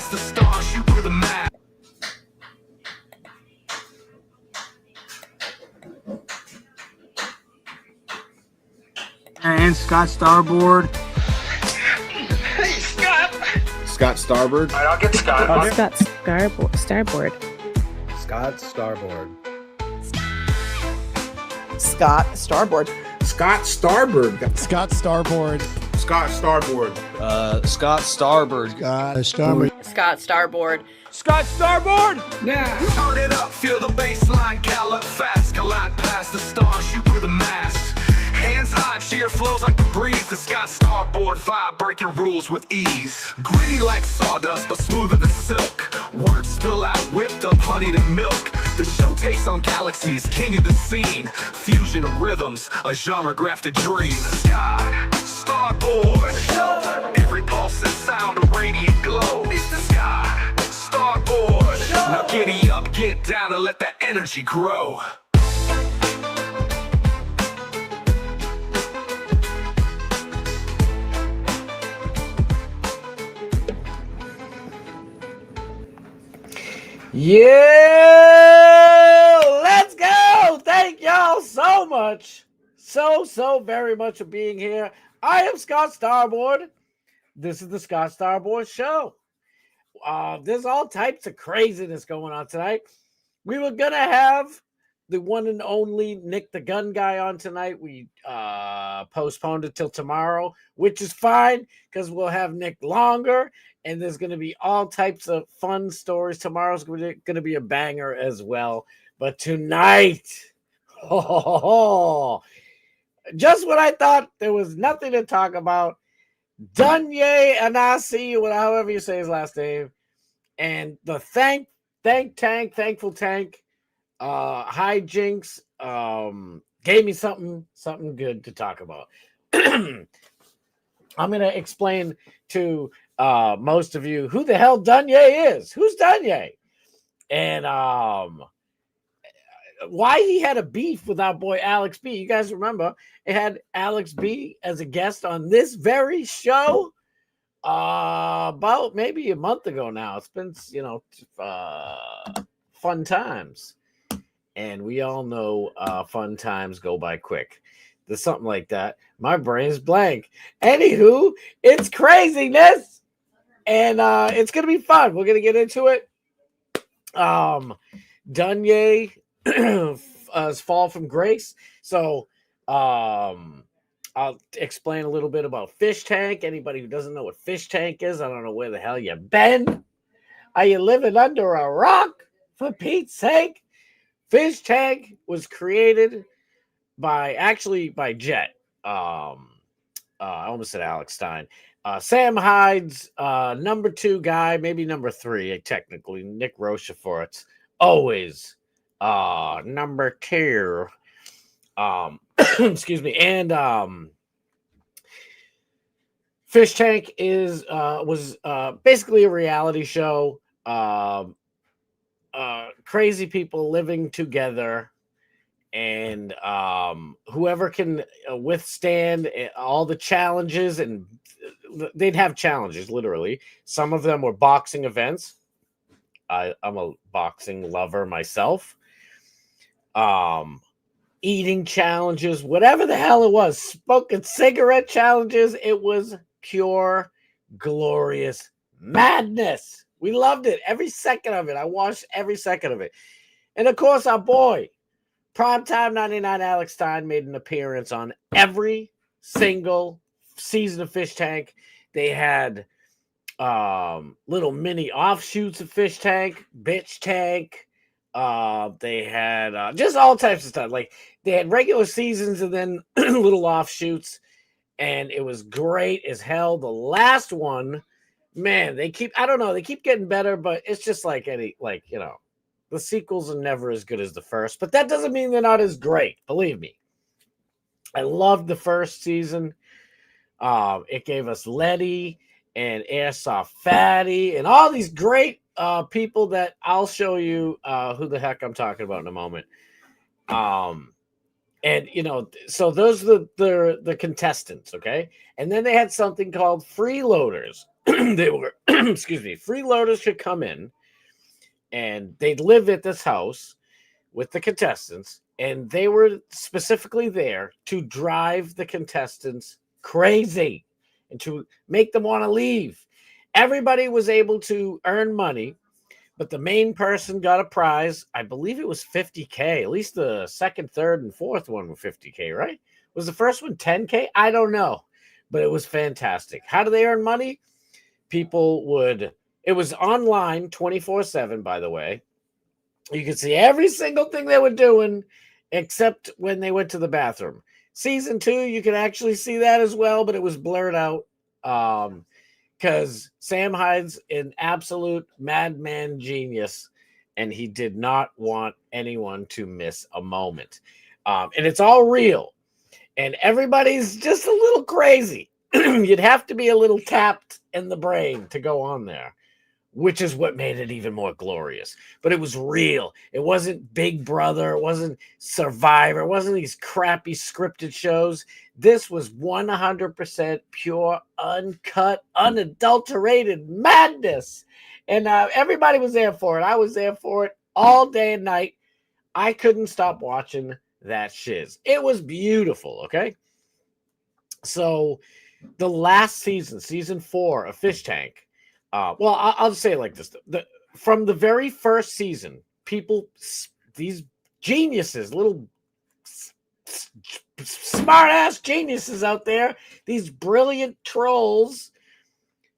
past the stars, shoot through the map. And Scott Starboard. Hey, Scott! Scott Starboard. All right, I'll get Scott. Scott Starboard. Scott Starboard. Scott Starboard. Scott Starboard. Scott Starboard. Scott Starboard. Scott Starboard. Scott Starboard. Scott Starboard! Now, turn it up, feel the baseline, gallop fast, collide past the stars, shoot through the mass. Hands high, cheer flows like the breeze. The Scott Starboard vibe, breaking rules with ease. Gritty like sawdust, but smoother than silk. Words spill out, whipped up, honey to milk. The show takes on galaxies, king of the scene. Fusion of rhythms, a genre-grafted dream. Scott Starboard. Every pulse and sound, a radiant glow. It's the Scott Starboard. Now giddy up, get down, and let that energy grow. Yeah, let's go. Thank y'all so much. So very much for being here. I am Scott Starboard. This is the Scott Starboard Show. There's all types of craziness going on tonight. We were going to have the one and only Nick the Gun Guy on tonight. We postponed it till tomorrow, which is fine because we'll have Nick longer. And there's going to be all types of fun stories. Tomorrow's going to be a banger as well. But tonight, just when I thought there was nothing to talk about, Duanyay and I see you, however you say his last name, and the Thankful Tank, hijinks, gave me something good to talk about. I'm going to explain to most of you who the hell Duanyay is. Who's Duanyay? And why he had a beef with our boy Alex B. You guys remember it had Alex B as a guest on this very show about maybe a month ago now. It's been, fun times. And we all know fun times go by quick. There's something like that. My brain's blank. Anywho, it's craziness. And it's going to be fun. We're going to get into it. Duanyay fall from grace. So I'll explain a little bit about Fishtank. Anybody who doesn't know what Fishtank is, I don't know where the hell you've been. Are you living under a rock? For Pete's sake. Fishtank was created by Jet. I almost said Alex Stein. Sam Hyde's number 2 guy, maybe number 3, technically. Nick Rochefort's always number 2. Excuse me. And Fishtank was basically a reality show. Crazy people living together. And whoever can withstand all the challenges, and they'd have challenges, literally. Some of them were boxing events. I'm a boxing lover myself. Eating challenges, whatever the hell it was. Smoking cigarette challenges. It was pure, glorious madness. We loved it. Every second of it. I watched every second of it. And, of course, our boy, Primetime 99 Alex Stein, made an appearance on every single season of Fishtank. They had little mini offshoots of Fishtank, Bitch Tank. They had just all types of stuff. Like, they had regular seasons and then little offshoots, and it was great as hell. The last one, man, they keep getting better, but it's just like the sequels are never as good as the first, but that doesn't mean they're not as great. Believe me. I loved the first season. It gave us Letty and Airsoft Fatty and all these great people that I'll show you who the heck I'm talking about in a moment. And so those are the contestants, okay? And then they had something called freeloaders. they were, excuse me, freeloaders could come in and they'd live at this house with the contestants, and they were specifically there to drive the contestants crazy and to make them want to leave. Everybody was able to earn money, but the main person got a prize. I believe it was $50K. At least the second, third, and fourth one were $50K, right? Was the first one $10K? I don't know, but it was fantastic. How do they earn money? People would, it was online 24/7, by the way. You could see every single thing they were doing except when they went to the bathroom. Season 2, you could actually see that as well, but it was blurred out because Sam Hyde's an absolute madman genius, and he did not want anyone to miss a moment. And it's all real, and everybody's just a little crazy. You'd have to be a little tapped in the brain to go on there, which is what made it even more glorious. But it was real. It wasn't Big Brother. It wasn't Survivor. It wasn't these crappy scripted shows. This was 100% pure, uncut, unadulterated madness. And everybody was there for it. I was there for it all day and night. I couldn't stop watching that shiz. It was beautiful, okay? So the last season, season 4 of Fishtank, well, I'll say it like this. From the very first season, people, these geniuses, little smart-ass geniuses out there, these brilliant trolls,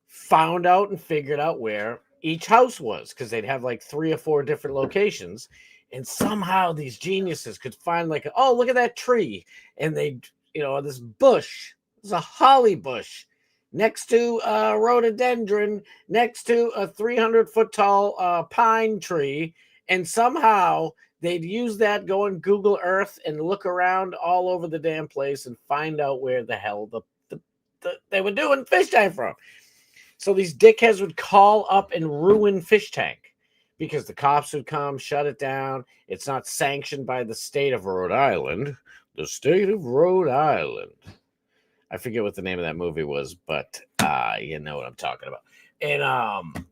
found out and figured out where each house was, because they'd have like 3 or 4 different locations. And somehow these geniuses could find like, oh, look at that tree. And they, this bush, there's a holly bush next to a rhododendron, next to a 300-foot tall pine tree. And somehow they'd use that, go on Google Earth and look around all over the damn place and find out where the hell they were doing fish tank from. So these dickheads would call up and ruin Fishtank because the cops would come, shut it down. It's not sanctioned by the state of Rhode Island. The state of Rhode Island. I forget what the name of that movie was, but you know what I'm talking about. And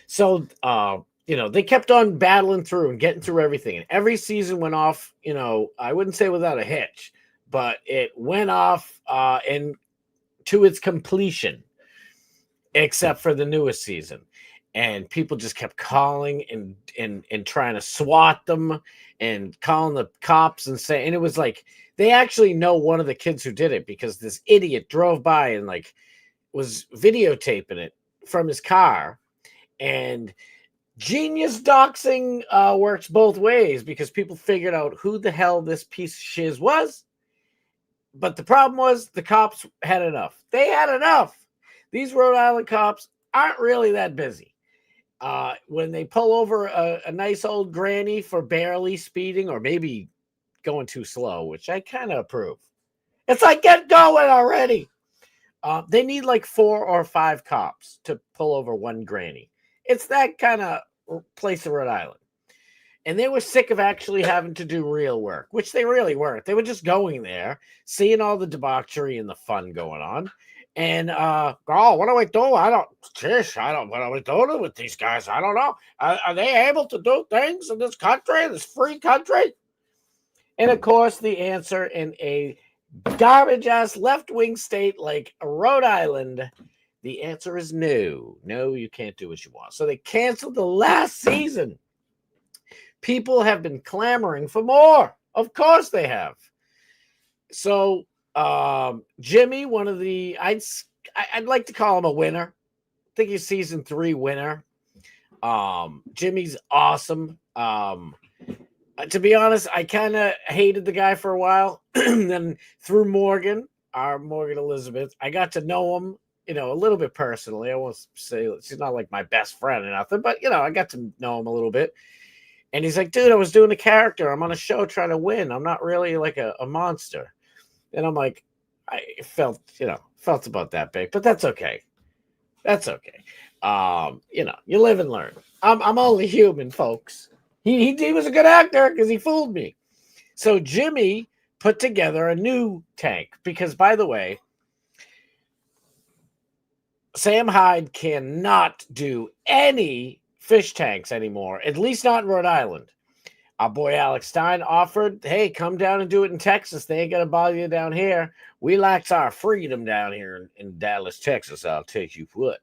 so they kept on battling through and getting through everything. And every season went off, I wouldn't say without a hitch, but it went off and to its completion, except for the newest season. And people just kept calling and trying to SWAT them and calling the cops and saying, and it was like, they actually know one of the kids who did it because this idiot drove by and like was videotaping it from his car. And genius doxing works both ways because people figured out who the hell this piece of shiz was. But the problem was the cops had enough. They had enough. These Rhode Island cops aren't really that busy. When they pull over a nice old granny for barely speeding or maybe going too slow, which I kind of approve. It's like, get going already. They need like 4 or 5 cops to pull over one granny. It's that kind of place in Rhode Island. And they were sick of actually having to do real work, which they really weren't. They were just going there, seeing all the debauchery and the fun going on. And, what do we do? What are we doing with these guys? I don't know. Are they able to do things in this country, this free country? And, of course, the answer in a garbage-ass left-wing state like Rhode Island, the answer is no. No, you can't do what you want. So they canceled the last season. People have been clamoring for more. Of course they have. So Jimmy, one of the, I'd like to call him a winner. I think he's season 3 winner. Jimmy's awesome. To be honest, I kind of hated the guy for a while. Then through Morgan Elizabeth, I got to know him, a little bit personally. I won't say she's not like my best friend or nothing, but I got to know him a little bit. And he's like, dude, I was doing a character. I'm on a show trying to win. I'm not really like a monster. And I'm like, I felt about that big, but that's okay. That's okay. You live and learn. I'm only human, folks. He was a good actor because he fooled me. So Jimmy put together a new tank because, by the way, Sam Hyde cannot do any fish tanks anymore, at least not in Rhode Island. Our boy Alex Stein offered, hey, come down and do it in Texas. They ain't going to bother you down here. We likes our freedom down here in Dallas, Texas. I'll take you what.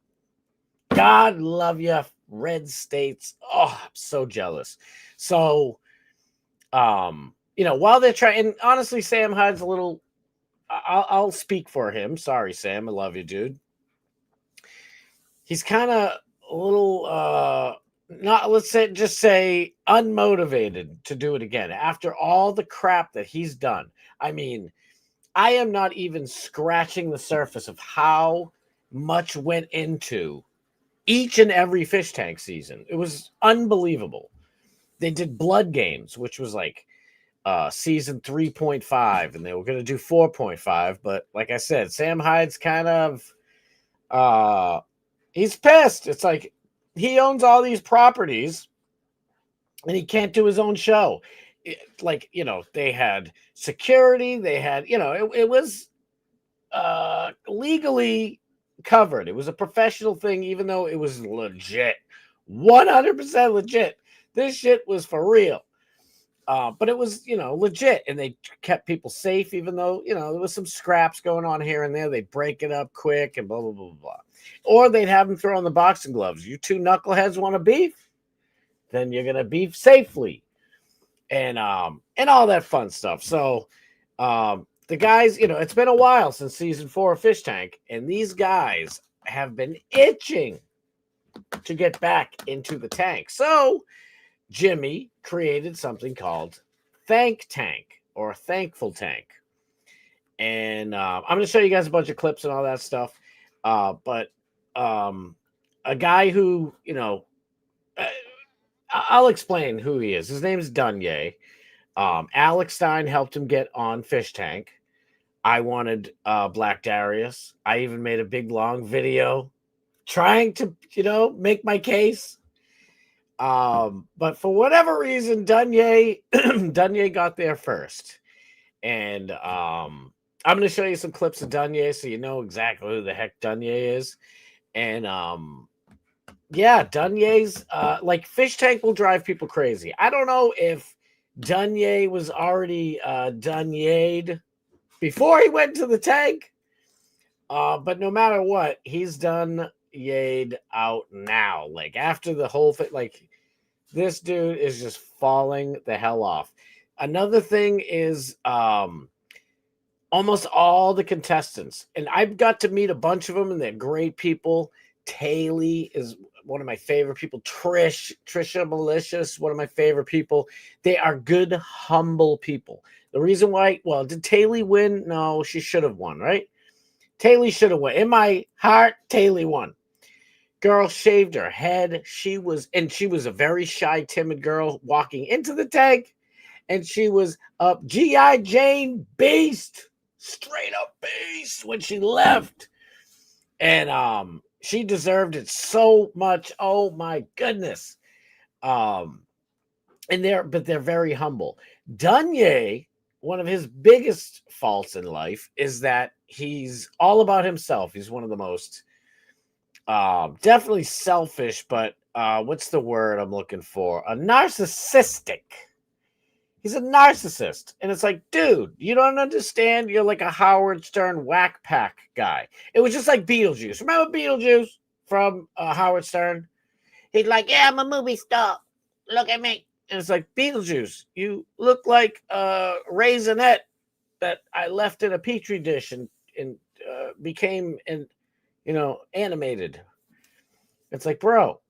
God love you, red states. Oh, I'm so jealous. So, while they're trying, and honestly, Sam Hyde's a little, I'll speak for him. Sorry, Sam. I love you, dude. He's kind of a little, just say unmotivated to do it again after all the crap that he's done. I mean, I am not even scratching the surface of how much went into each and every fish tank season. It was unbelievable. They did blood games, which was like season 3.5, and they were going to do 4.5. But like I said, Sam Hyde's kind of, he's pissed. It's like he owns all these properties and he can't do his own show. They had security. They had, it was legally covered. It was a professional thing, even though it was legit, 100% legit. This shit was for real. But it was, legit, and they kept people safe, even though, there was some scraps going on here and there. They'd break it up quick and blah, blah, blah, blah. Or they'd have them throw on the boxing gloves. You two knuckleheads want to beef? Then you're going to beef safely. And all that fun stuff. So the guys, it's been a while since season 4 of Fish Tank, and these guys have been itching to get back into the tank. So Jimmy created something called Thank Tank or Thankful Tank. And I'm going to show you guys a bunch of clips and all that stuff. But a guy who, I'll explain who he is. His name is Duanyay. Alex Stein helped him get on Fish Tank. I wanted Black Darius. I even made a big long video trying to, make my case. But for whatever reason, Duanyay got there first. And I'm going to show you some clips of Duanyay so you know exactly who the heck Duanyay is. And Duanyay's Fish Tank will drive people crazy. I don't know if Duanyay was already Duanyay'd before he went to the tank. But no matter what, he's Duanyay'd out now. Like after the whole thing, like this dude is just falling the hell off. Another thing is almost all the contestants, and I've got to meet a bunch of them, and they're great people. Taylor is one of my favorite people. Trisha Malicious, one of my favorite people. They are good, humble people. The reason why, did Taylor win? No, she should have won, right? Taylor should have won. In my heart, Taylor won. Girl shaved her head. She was a very shy, timid girl walking into the tank, and she was a G.I. Jane beast, straight up beast when she left. And she deserved it so much. Oh my goodness. But they're very humble. Duanyay, one of his biggest faults in life is that he's all about himself. He's one of the most definitely selfish, but what's the word I'm looking for? A narcissistic. He's a narcissist. And it's like, dude, you don't understand. You're like a Howard Stern whack pack guy. It was just like Beetlejuice. Remember Beetlejuice from Howard Stern? He's like, yeah, I'm a movie star. Look at me. And it's like, Beetlejuice, you look like a raisinette that I left in a petri dish and became animated. It's like, bro,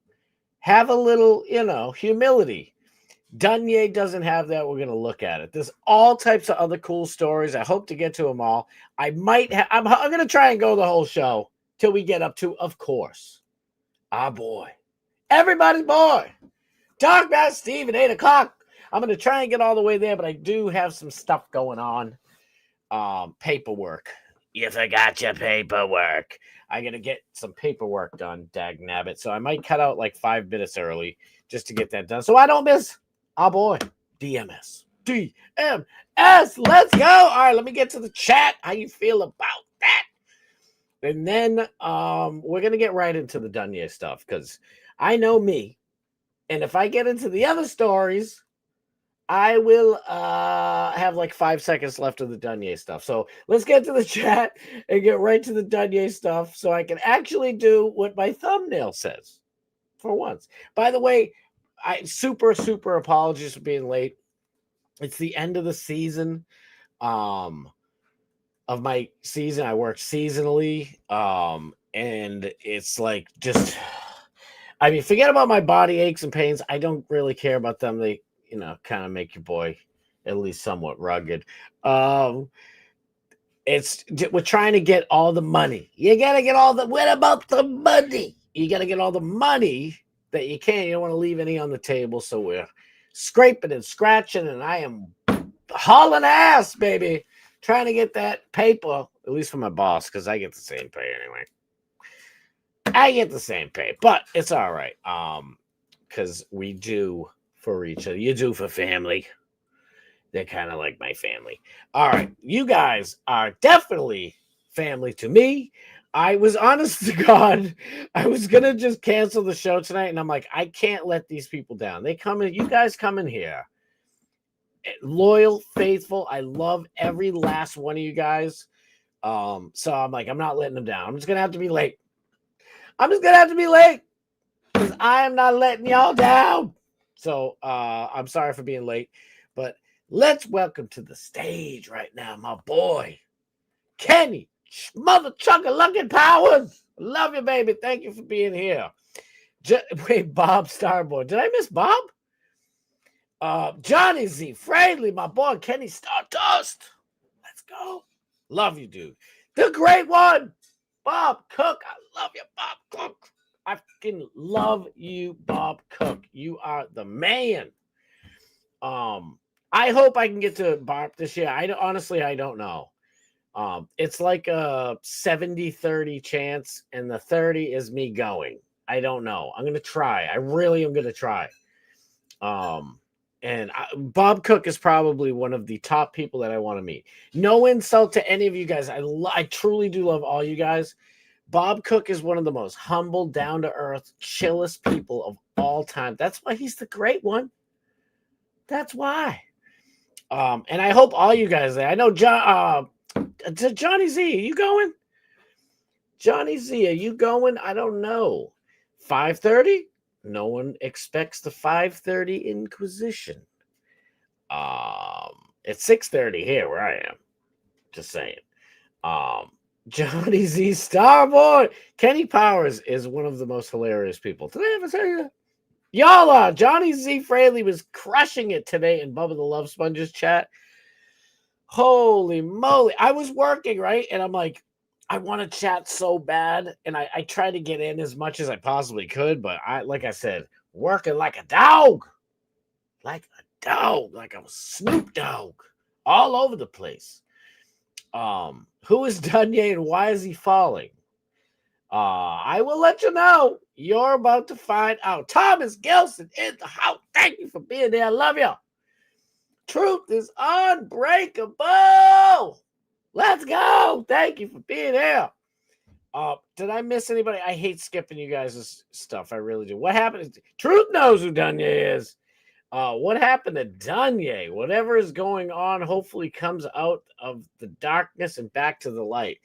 have a little, humility. Duanyay doesn't have that. We're going to look at it. There's all types of other cool stories. I hope to get to them all. I'm going to try and go the whole show till we get up to, of course, our boy, everybody's boy, Dark Matt Steve at 8 o'clock. I'm going to try and get all the way there, but I do have some stuff going on. Paperwork. You forgot your paperwork. I got to get some paperwork done, dag nabbit. So I might cut out like 5 minutes early just to get that done so I don't miss our boy, DMS. DMS, let's go. All right, let me get to the chat. How you feel about that? And then we're gonna get right into the Duanyay stuff because I know me, and if I get into the other stories, I will have like 5 seconds left of the Duanyay stuff. So let's get to the chat and get right to the Duanyay stuff so I can actually do what my thumbnail says for once. By the way, I super apologies for being late. It's the end of the season. Of my season. I work seasonally. And it's like just I mean, forget about my body aches and pains. I don't really care about them. They, kind of make your boy at least somewhat rugged. We're trying to get all the money. You gotta get what about the money? You gotta get all the money that you can. You don't want to leave any on the table. So we're scraping and scratching, and I am hauling ass, baby. Trying to get that paper, at least for my boss, because I get the same pay anyway. I get the same pay, but it's all right. Because we do for each other. You do for family. They're kind of like my family. All right. You guys are definitely family to me. I was honest to God, I was going to just cancel the show tonight. And I'm like, I can't let these people down. They come in. You guys come in here. Loyal, faithful. I love every last one of you guys. So I'm like, I'm not letting them down. I'm just going to have to be late. Because I am not letting y'all down. So I'm sorry for being late. But let's welcome to the stage right now, my boy, Kenny, Mother Chuck-a-Luckin' Powers. Love you, baby. Thank you for being here. Wait, Bob Starboard. Did I miss Bob? Johnny Z. Fraley, my boy, Kenny Stardust. Let's go. Love you, dude. The great one, Bob Cook. I love you, Bob Cook. I fucking love you, Bob Cook. You are the man. I hope I can get to Bob this year. I don't know. It's like a 70-30 chance, and the 30 is me going. I don't know. I'm gonna try. I really am gonna try. Bob Cook is probably one of the top people that I want to meet. No insult to any of you guys. I truly do love all you guys. Bob Cook is one of the most humble, down-to-earth, chillest people of all time. That's why he's the great one. That's why. And I hope all you guys there. I know Johnny Z, are you going? Johnny Z, are you going? I don't know. 5:30? No one expects the 5:30 Inquisition. It's 6:30 here where I am. Just saying. Johnny Z Starboard. Kenny Powers is one of the most hilarious people. Did I ever tell you that? Y'all are. Johnny Z Fraley was crushing it today in Bubba the Love Sponges chat. Holy moly. I was working, right? And I'm like, I want to chat so bad. And I tried to get in as much as I possibly could. But like I said, working like a dog. Like a Snoop Dogg. All over the place. Who is Duanyay and why is he falling? I will let you know. You're about to find out. Thomas Gilson in the house. Thank you for being there. I love you. Truth is unbreakable. Let's go. Thank you for being here. Did I miss anybody? I hate skipping you guys' stuff. I really do. What happened? Truth knows who Duanyay is. What happened to Duanyay? Whatever is going on hopefully comes out of the darkness and back to the light.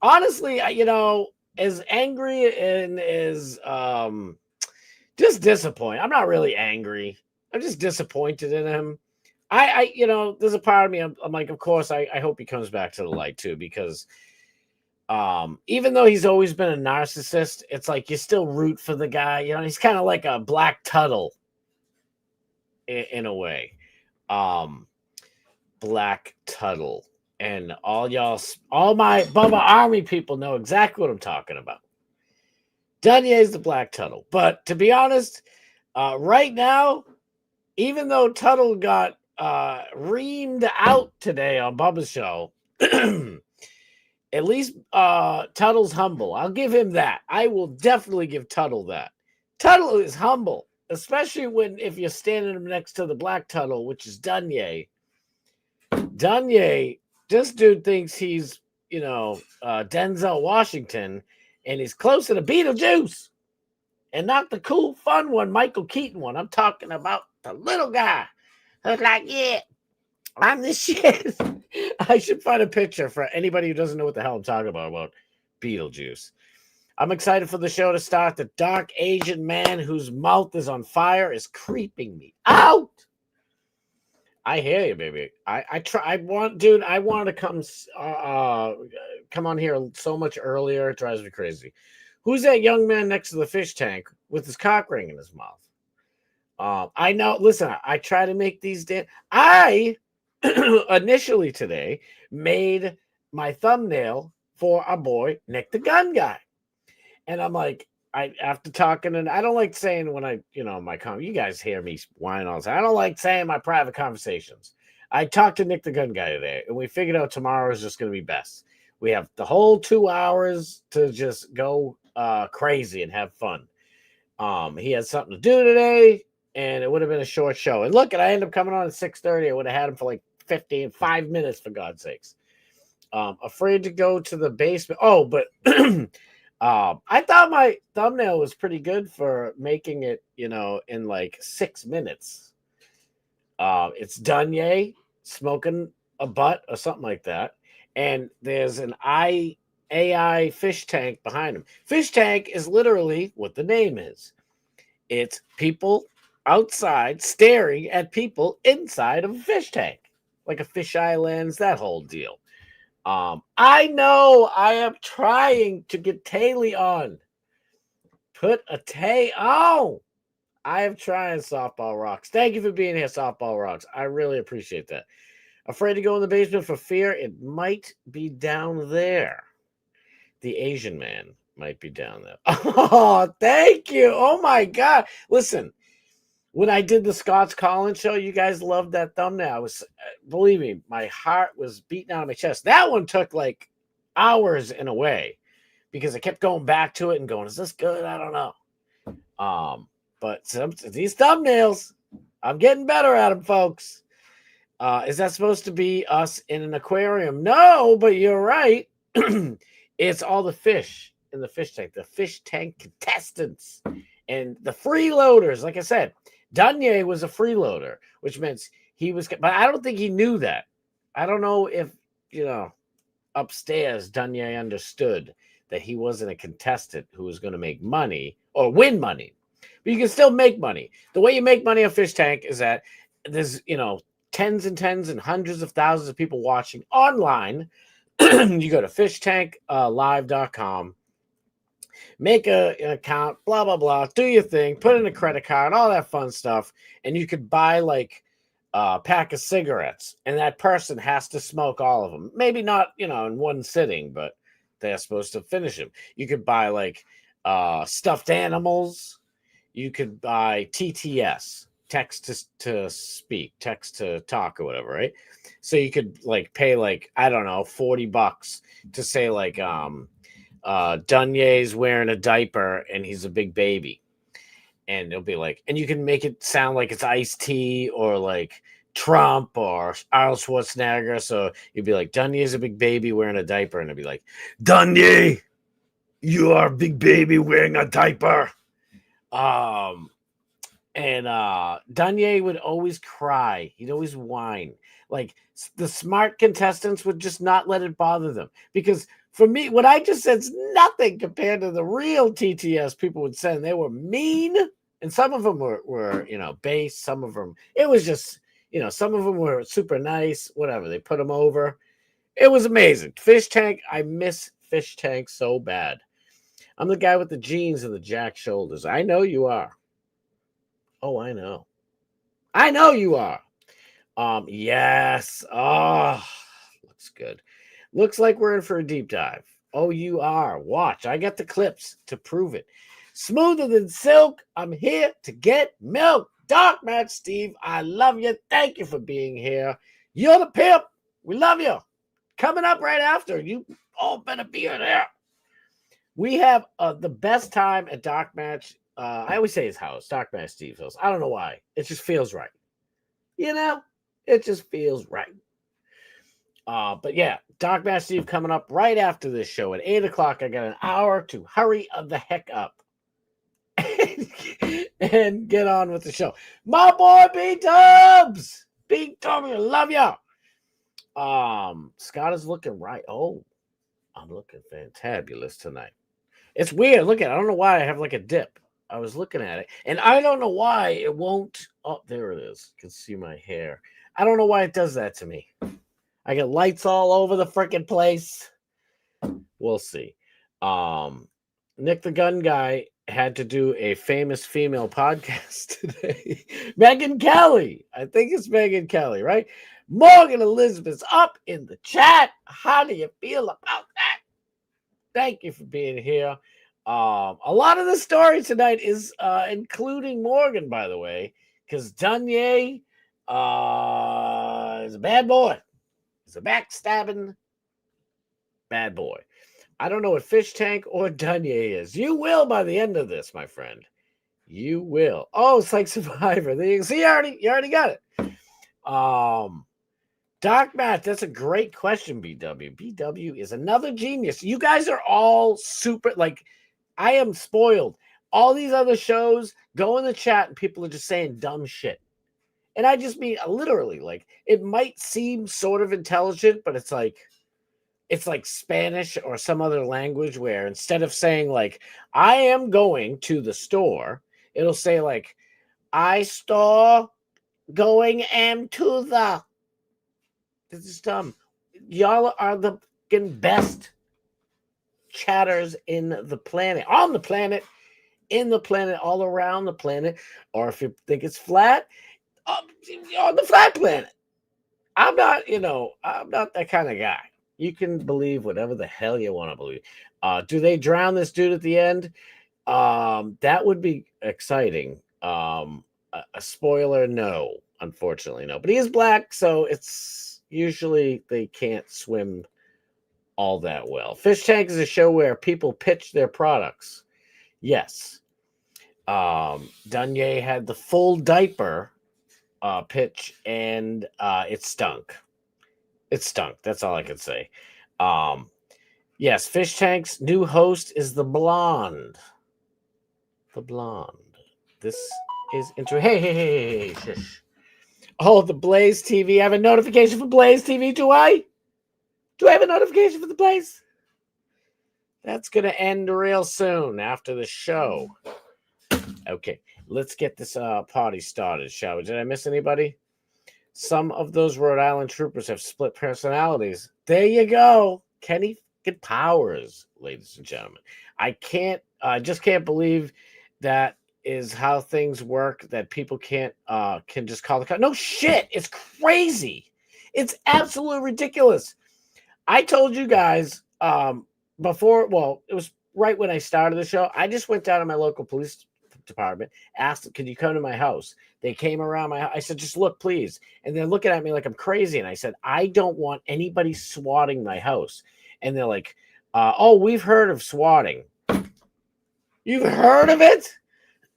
Honestly, as angry and as just disappointed. I'm not really angry. I'm just disappointed in him. There's a part of me, I'm like, of course, I hope he comes back to the light too, because even though he's always been a narcissist, it's like you still root for the guy. He's kind of like a Black Tuttle in a way. Black Tuttle. And all my Bubba Army people know exactly what I'm talking about. Duanyay is the Black Tuttle. But to be honest, right now, even though Tuttle got reamed out today on Bubba's show, at least Tuttle's humble. I'll give him that. I will definitely give Tuttle that. Tuttle is humble, especially if you're standing next to the Black Tuttle, which is Duanyay. Duanyay, this dude thinks he's Denzel Washington, and he's closer to Beetlejuice, and not the cool, fun one, Michael Keaton one. I'm talking about the little guy who's like, yeah, I'm the shit. I should find a picture for anybody who doesn't know what the hell I'm talking about Beetlejuice. I'm excited for the show to start. The dark Asian man whose mouth is on fire is creeping me out. I hear you, baby. I want to come on here so much earlier. It drives me crazy. Who's that young man next to the fish tank with his cock ring in his mouth? I know. Listen, I try to make these. I initially today made my thumbnail for our boy Nick the Gun Guy. And I'm like, after talking, and I don't like saying when you guys hear me whine all the time. I don't like saying my private conversations. I talked to Nick the Gun Guy today, and we figured out tomorrow is just going to be best. We have the whole 2 hours to just go crazy and have fun. He had something to do today, and it would have been a short show. And look, I ended up coming on at 6:30. I would have had him for like 5 minutes, for God's sakes. Afraid to go to the basement. Oh, but I thought my thumbnail was pretty good for making it, in like 6 minutes. It's Duanyay smoking a butt or something like that. And there's an AI fish tank behind him. Fish tank is literally what the name is. It's people outside staring at people inside of a fish tank, like a fish islands, that whole deal. I know I am trying to get Taylor on. Put a Tay on. I am trying, Softball Rocks. Thank you for being here, Softball Rocks. I really appreciate that. Afraid to go in the basement for fear it might be down there. The Asian man might be down there. Oh, thank you. Oh, my God. Listen, when I did the Scott's Collins show, you guys loved that thumbnail. Believe me, my heart was beating out of my chest. That one took like hours in a way because I kept going back to it and going, is this good? I don't know. But these thumbnails, I'm getting better at them, folks. Is that supposed to be us in an aquarium? No, but you're right. It's all the fish in the fish tank, the fish tank contestants and the freeloaders. Like I said, Duanyay was a freeloader, which meant he was, but I don't think he knew that. I don't know if, upstairs Duanyay understood that he wasn't a contestant who was going to make money or win money. But you can still make money. The way you make money on Fish Tank is that there's, tens and tens and hundreds of thousands of people watching online. You go to fishtanklive.com, make an account, blah, blah, blah, do your thing, put in a credit card, all that fun stuff. And you could buy like a pack of cigarettes, and that person has to smoke all of them. Maybe not, in one sitting, but they're supposed to finish them. You could buy like stuffed animals. You could buy TTS, text to speak, text to talk or whatever, right? So you could like pay like, I don't know, $40 to say like Duanyay's wearing a diaper and he's a big baby. And it'll be like, and you can make it sound like it's Ice-T or like Trump or Arnold Schwarzenegger. So you'd be like, Duanyay's a big baby wearing a diaper. And it'd be like, Duanyay, you are a big baby wearing a diaper. And Duanyay would always cry. He'd always whine. Like the smart contestants would just not let it bother them. Because for me, what I just said is nothing compared to the real TTS people would send. They were mean. And some of them were base. Some of them, it was just, some of them were super nice, whatever. They put them over. It was amazing. Fish Tank, I miss Fish Tank so bad. I'm the guy with the jeans and the jack shoulders. I know you are. Oh, I know. I know you are. Yes. Oh, looks good. Looks like we're in for a deep dive. Oh, you are. Watch. I got the clips to prove it. Smoother than silk. I'm here to get milk. Dark Match Steve, I love you. Thank you for being here. You're the pimp. We love you. Coming up right after. You all better be there. We have the best time at Dark Match. I always say his house, Dark Match Steve's house. I don't know why. It just feels right. It just feels right. But yeah, Doc Master Steve coming up right after this show at 8 o'clock. I got an hour to hurry the heck up and get on with the show. My boy B-Dubs! B-Dubs, I love ya! Scott is looking right. Oh, I'm looking fantabulous tonight. It's weird. Look at it. I don't know why I have like a dip. I was looking at it, and I don't know why it won't. Oh, there it is. You can see my hair. I don't know why it does that to me. I get lights all over the freaking place. We'll see. Nick the Gun Guy had to do a famous female podcast today. Megan Kelly. I think it's Megan Kelly, right? Morgan Elizabeth's up in the chat. How do you feel about that? Thank you for being here. A lot of the story tonight is including Morgan, by the way, because Duanyay is a bad boy. He's a backstabbing bad boy. I don't know what Fishtank or Duanyay is. You will by the end of this, my friend. You will. Oh, it's like Survivor. There you see, you already got it. Doc Matt, that's a great question, BW. BW is another genius. You guys are all super, like, I am spoiled. All these other shows go in the chat and people are just saying dumb shit. And I just mean literally, like, it might seem sort of intelligent, but it's like Spanish or some other language where instead of saying like, I am going to the store, it'll say like, I store going am to the. This is dumb. Y'all are the fucking best chatters in the planet, on the planet, in the planet, all around the planet. Or if you think it's flat, on the flat planet. I'm not that kind of guy. You can believe whatever the hell you want to believe. Do they drown this dude at the end? That would be exciting. A spoiler, no. Unfortunately, no. But he is black, so it's usually they can't swim all that well. Fishtank is a show where people pitch their products. Yes. Duanyay had the full diaper pitch, and it stunk. It stunk. That's all I can say. Yes, Fishtank's new host is the blonde. The blonde. This is hey, shush. Oh, the Blaze TV. I have a notification for Blaze TV. Do I? Do I have a notification for the Blaze? That's going to end real soon after the show. Okay, let's get this party started, shall we? Did I miss anybody? Some of those Rhode Island troopers have split personalities. There you go. Kenny Powers, ladies and gentlemen. I just can't believe that is how things work, that people can just call the cops. No shit. It's crazy. It's absolutely ridiculous. I told you guys before, well, it was right when I started the show. I just went down to my local police department, asked them, could you come to my house? They came around my house. I said, just look, please. And they're looking at me like I'm crazy. And I said, I don't want anybody swatting my house. And they're like, oh, we've heard of swatting. You've heard of it?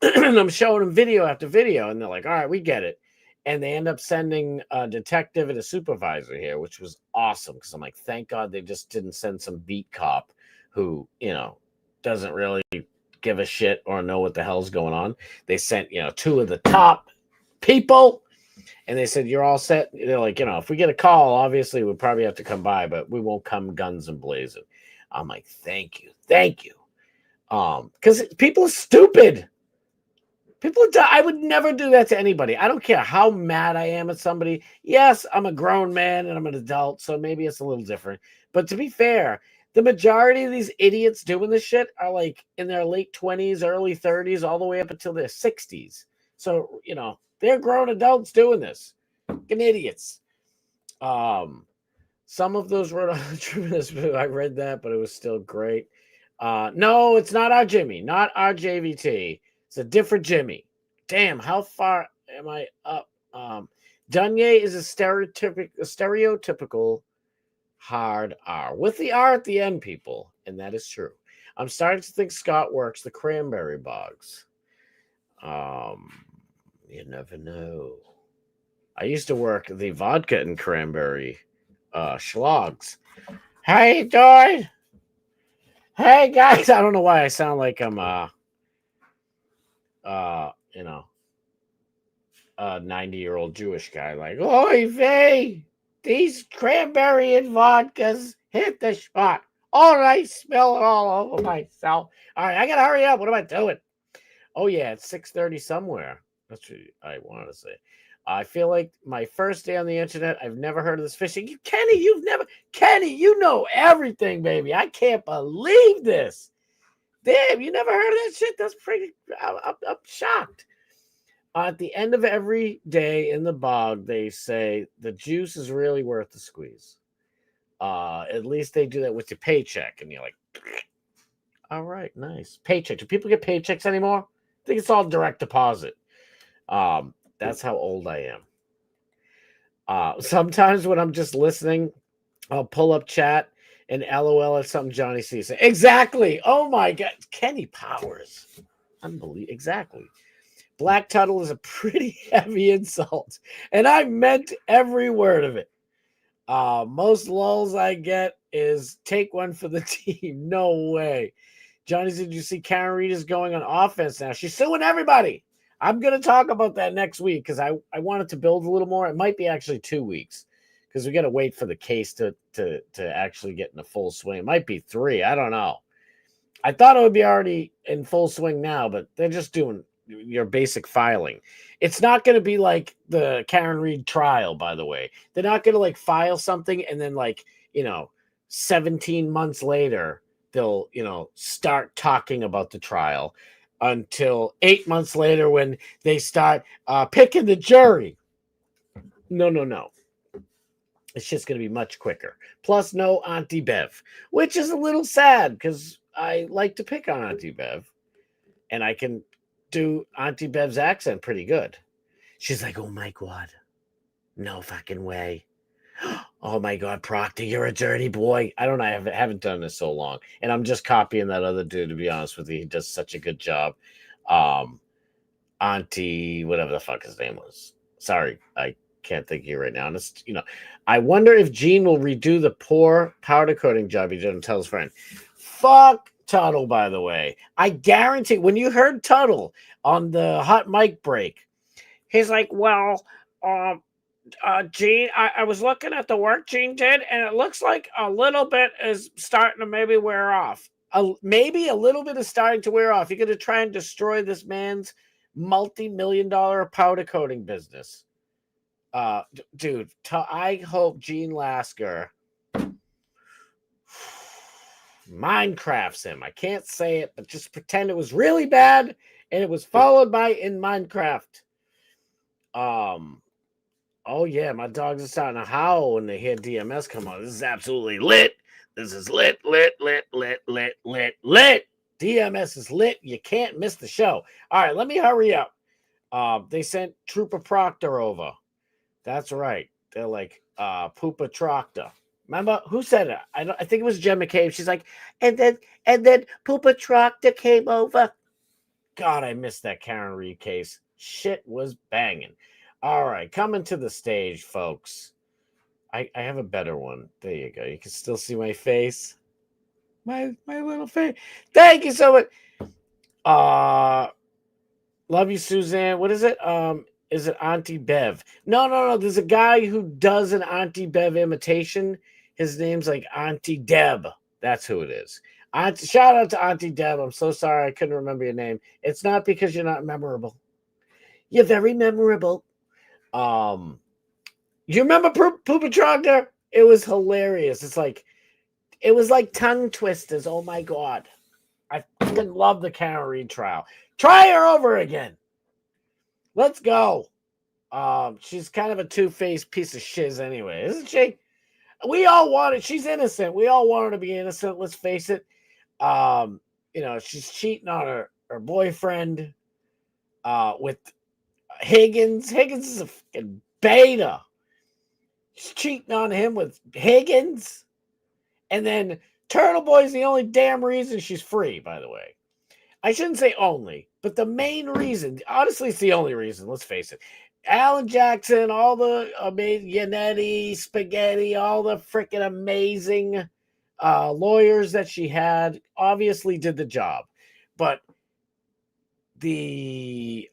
And I'm showing them video after video. And they're like, all right, we get it. And they end up sending a detective and a supervisor here, which was awesome. Because I'm like, thank God they just didn't send some beat cop who, doesn't really give a shit or know what the hell's going on. They sent, two of the top people. And they said, you're all set. They're like, if we get a call, obviously we'll probably have to come by, but we won't come guns and blazing. I'm like, thank you. Because people are stupid. I would never do that to anybody. I don't care how mad I am at somebody. Yes, I'm a grown man and I'm an adult, so maybe it's a little different. But to be fair, the majority of these idiots doing this shit are like in their late 20s, early 30s, all the way up until their 60s. So, they're grown adults doing this. Fucking idiots. Some of those Rhode Island troopers, I read that, but it was still great. No, it's not our Jimmy, not our JVT. It's a different Jimmy. Damn, how far am I up? Duanyay is a stereotypical hard R with the R at the end, people, and that is true. I'm starting to think Scott works the cranberry bogs. You never know. I used to work the vodka and cranberry Schlogs. How you doing? Hey guys, I don't know why I sound like I'm you know, a 90-year-old Jewish guy, like, oy vey, these cranberry and vodkas hit the spot. All right, smell it all over myself. All right, I gotta hurry up. What am I doing? Oh yeah, it's 6:30 somewhere. That's what I wanted to say. I feel like my first day on the internet. I've never heard of this fishing. Kenny, Kenny, you know everything, baby. I can't believe this. Damn, you never heard of that shit? That's pretty. I'm shocked. At the end of every day in the bog, they say the juice is really worth the squeeze. At least they do that with your paycheck, and you're like, all right, nice paycheck. Do people get paychecks anymore? I think it's all direct deposit. That's how old I am. Sometimes when I'm just listening, I'll pull up chat and LOL at something Johnny sees. Exactly. Oh my God, Kenny Powers. Unbelievable. Exactly. Black Tuttle is a pretty heavy insult, and I meant every word of it. Most lulls I get is take one for the team. No way. Johnny, did you see Karen Reed is going on offense now? She's suing everybody. I'm going to talk about that next week because I wanted to build a little more. It might be actually 2 weeks because we got to wait for the case to actually get in the full swing. It might be 3. I don't know. I thought it would be already in full swing now, but they're just doing your basic filing. It's not going to be like the Karen Reed trial, by the way. They're not going to like file something and then 17 months later, they'll, start talking about the trial until 8 months later when they start picking the jury. No. It's just going to be much quicker. Plus, no Auntie Bev, which is a little sad because I like to pick on Auntie Bev, and I can do Auntie Bev's accent pretty good. She's like, oh my God, no fucking way. Oh my God, Proctor, you're a dirty boy. I don't know. I haven't done this so long. And I'm just copying that other dude, to be honest with you. He does such a good job. Auntie, whatever the fuck his name was. Sorry, I can't think of you right now. And it's, I wonder if Gene will redo the poor powder coating job he did and tell his friend. Fuck Tuttle, by the way. I guarantee when you heard Tuttle on the hot mic break, he's like, well, Gene, I was looking at the work Gene did, and it looks like a little bit is starting to maybe wear off. Maybe a little bit is starting to wear off. You're going to try and destroy this man's multi-million-dollar powder coating business. Dude, I hope Gene Lasker Minecrafts him. I can't say it, but just pretend it was really bad, and it was followed by in Minecraft. Oh yeah, my dogs are starting to howl when they hear DMS come on. This is absolutely lit. This is lit. DMS is lit. You can't miss the show. All right, let me hurry up. They sent Trooper Proctor over. That's right. They're like Poopa Troctor. Remember who said it? I think it was Jen McCabe. She's like, and then Poopa Troctor came over. God, I missed that Karen Reed case. Shit was banging. All right, coming to the stage, folks. I have a better one. There you go. You can still see my face. My little face. Thank you so much. Love you, Suzanne. What is it? Is it Auntie Bev? No. There's a guy who does an Auntie Bev imitation. His name's like Auntie Deb. That's who it is. Shout out to Auntie Deb. I'm so sorry I couldn't remember your name. It's not because you're not memorable. You're very memorable. You remember Poopa Trogdor? It was hilarious. It was like tongue twisters. Oh my God. I fucking love the Karen Reed trial. Try her over again. Let's go. She's kind of a two-faced piece of shiz anyway, isn't she? We all want it. She's innocent. We all want her to be innocent. Let's face it. She's cheating on her boyfriend with Higgins. Higgins is a fucking beta. She's cheating on him with Higgins. And then Turtle Boy's the only damn reason she's free, by the way. I shouldn't say only, but the main reason, honestly, it's the only reason, let's face it. Alan Jackson, all the amazing Yannetti, Spaghetti, all the freaking amazing lawyers that she had obviously did the job. But the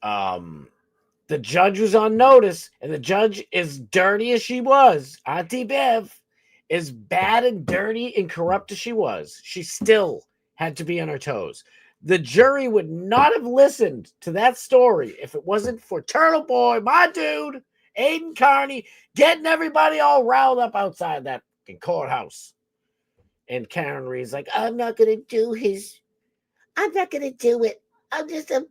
judge was on notice, and the judge, as dirty as she was, Auntie Bev, as bad and dirty and corrupt as she was, she still had to be on her toes. The jury would not have listened to that story if it wasn't for Turtle Boy, my dude, Aiden Carney, getting everybody all riled up outside that courthouse. And Karen Reed's like, I'm not going to do it. I'm just a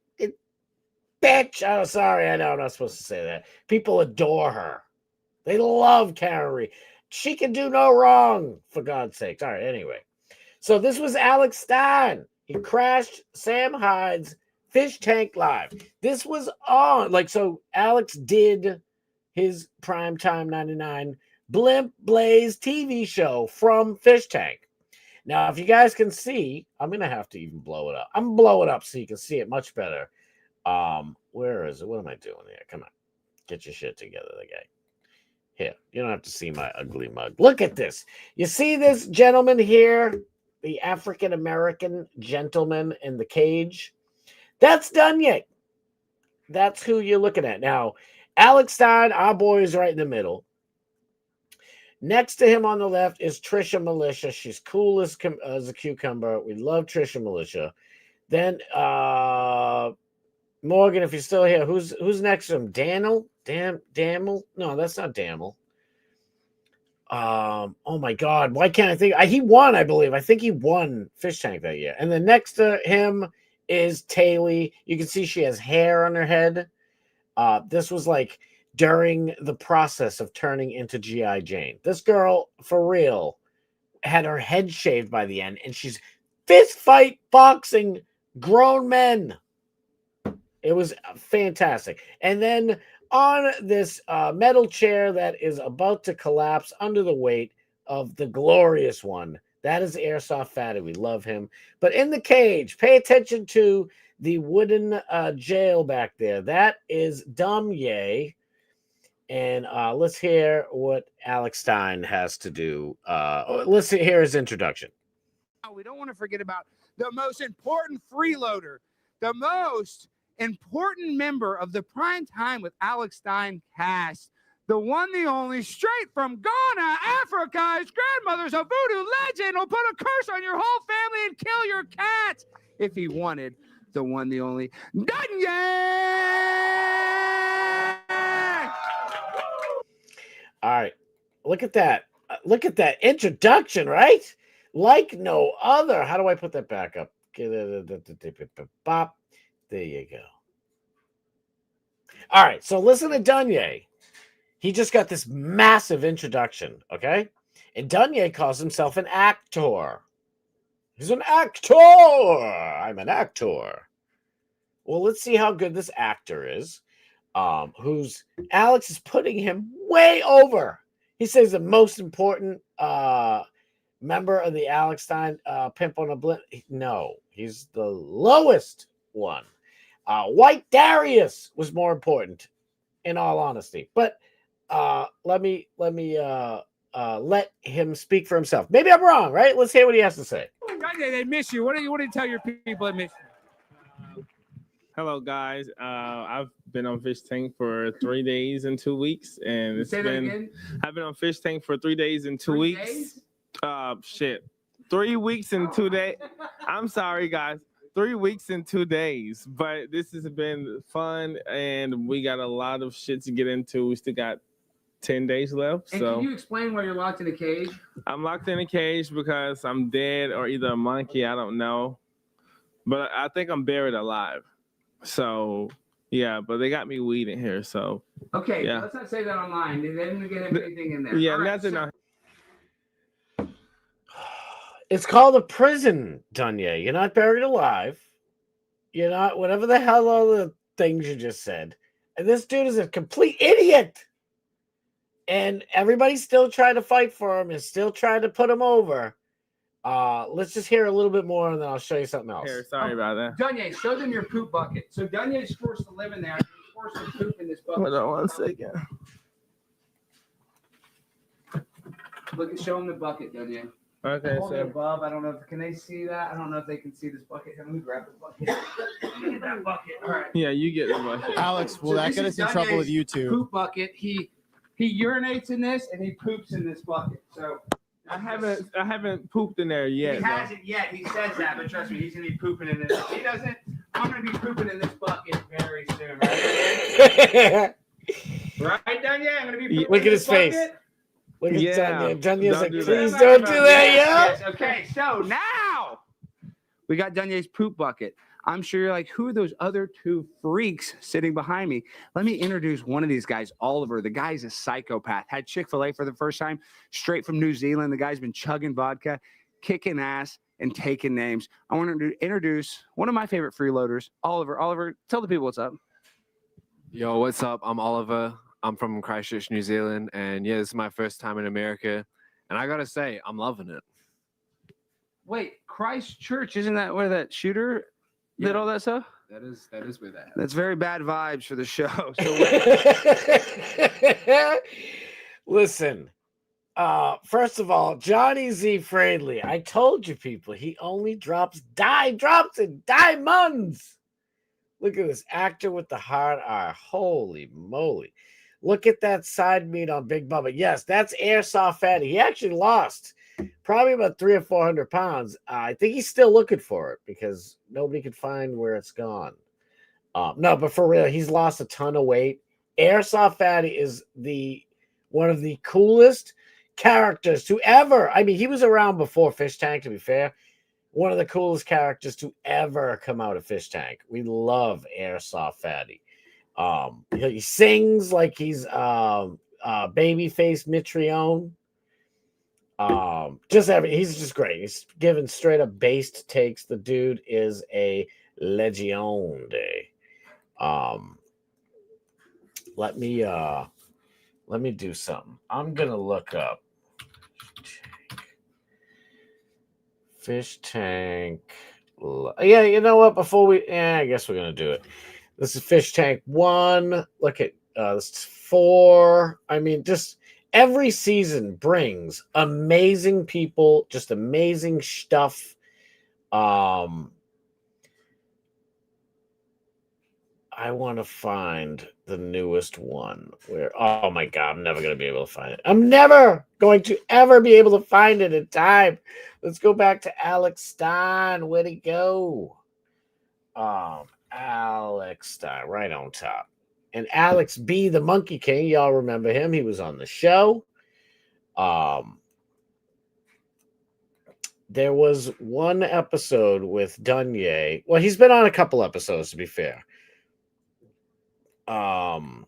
bitch. Oh, sorry. I know I'm not supposed to say that. People adore her. They love Karen Reed. She can do no wrong, for God's sake. All right, anyway. So this was Alex Stein. He crashed Sam Hyde's Fishtank Live. This was on. So Alex did his Primetime 99 Blimp Blaze TV show from Fishtank. Now, if you guys can see, I'm going to have to even blow it up. I'm going to blow it up so you can see it much better. Where is it? What am I doing here? Come on. Get your shit together, the guy. Here, you don't have to see my ugly mug. Look at this. You see this gentleman here? The African-American gentleman in the cage? That's Duanyay. That's who you're looking at. Now, Alex Stein, our boy, is right in the middle. Next to him on the left is Trisha Militia. She's cool as a cucumber. We love Trisha Militia. Then Morgan, if you're still here, who's next to him? Daniel? Damel? No, that's not Damel. Oh my God, why can't I think? He won, I believe. I think he won Fishtank that year. And then next to him is Taylor. You can see she has hair on her head. This was like during the process of turning into G.I. Jane. This girl, for real, had her head shaved by the end, and she's fist fight boxing grown men. It was fantastic. And then on this metal chair that is about to collapse under the weight of the glorious one, that is Airsoft Fatty. We love him. But in the cage, pay attention to the wooden jail back there. That is Duanyay. And let's hear what Alex Stein has to do. Let's hear his introduction. We don't want to forget about the most important freeloader, the most important member of the Prime Time with Alex Stein cast, the one, the only, straight from Ghana, Africa. His grandmother's a voodoo legend. Will put a curse on your whole family and kill your cat if he wanted. The one, the only, Duanyay! All right, look at that. Look at that introduction, right? Like no other. How do I put that back up? Bop. There you go. All right, so listen to Duanyay. He just got this massive introduction, okay? And Duanyay calls himself an actor. He's an actor. I'm an actor. Well, let's see how good this actor is. Who's Alex is putting him way over. He says the most important member of the Alex Stein Pimp on a Blimp. No, he's the lowest one. White Darius was more important, in all honesty. But let me let him speak for himself. Maybe I'm wrong, right? Let's hear what he has to say. They miss you. What do you tell your people that miss you? Hello, guys. I've been on Fishtank for 3 days and 2 weeks, and I've been on Fishtank for 3 days and 2 weeks. 3 weeks and 2 days. I'm sorry, guys. 3 weeks and 2 days, but this has been fun, and we got a lot of shit to get into. We still got 10 days left. And can you explain why you're locked in a cage? I'm locked in a cage because I'm dead or either a monkey. I don't know, but I think I'm buried alive. So yeah, but they got me weed in here. So okay, yeah. Let's not say that online. They didn't get anything in there. Yeah, right, nothing. It's called a prison, Duanyay. You're not buried alive. You're not whatever the hell all the things you just said. And this dude is a complete idiot. And everybody's still trying to fight for him and still trying to put him over. Let's just hear a little bit more, and then I'll show you something else. Here, sorry about that. Duanyay, show them your poop bucket. So Duanyay's forced to live in there. He's pour some poop in this bucket. Hold on 1 second. Look at, show them the bucket, Duanyay. Okay, Hold it so above. I don't know if can they see that. I don't know if they can see this bucket. Let me grab the bucket. Look at that bucket. All right. yeah, you get the bucket. Alex, will So that this get is us in trouble with Duanyay's YouTube? Poop bucket. He urinates in this and he poops in this bucket. So I haven't pooped in there yet. he though. hasn't yet. He says that, but trust me, he's gonna be pooping in this. If he doesn't, I'm gonna be pooping in this bucket very soon, right? Right, Duanyay? I'm gonna be pooping Look at in his this face. bucket. Look at Yeah. Duanyay. Duanyay's Don't like, do that. please don't do that, Yes, yo. yes. Okay, so now we got Duanyay's poop bucket. I'm sure you're like, who are those other two freaks sitting behind me? Let me introduce one of these guys, Oliver. The guy's a psychopath. Had Chick-fil-A for the first time, straight from New Zealand. The guy's been chugging vodka, kicking ass, and taking names. I want to introduce one of my favorite freeloaders, Oliver. Oliver, tell the people what's up. Yo, what's up? I'm Oliver. I'm from Christchurch, New Zealand, and yeah, this is my first time in America, and I gotta say, I'm loving it. Wait, Christchurch, isn't that where that shooter did all that stuff? That is where that. That's very bad vibes for the show. So Listen, first of all, Johnny Z. Friendly. I told you people, he only drops drops in diamonds. Look at this actor with the hard R. Holy moly. Look at that side meat on Big Bubba. Yes, that's Airsoft Fatty. He actually lost probably about 300 or 400 pounds. I think he's still looking for it because nobody could find where it's gone. No, but for real, he's lost a ton of weight. Airsoft Fatty is one of the coolest characters to ever. I mean, he was around before Fishtank, to be fair. One of the coolest characters to ever come out of Fishtank. We love Airsoft Fatty. He sings like he's babyface Mitrione. He's just great. He's giving straight up based takes. The dude is a legionde. Let me do something. I'm gonna look up Fish Tank. Yeah, you know what? I guess we're gonna do it. This is Fish Tank 1. Look at this is 4. I mean, just every season brings amazing people, just amazing stuff. I want to find the newest one where, oh my God, I'm never going to be able to find it. I'm never going to ever be able to find it in time. Let's go back to Alex Stein. Where'd he go? Alex Stein, right on top. And Alex B, the Monkey King, y'all remember him. He was on the show. There was one episode with Duanyay. Well, he's been on a couple episodes, to be fair. Alex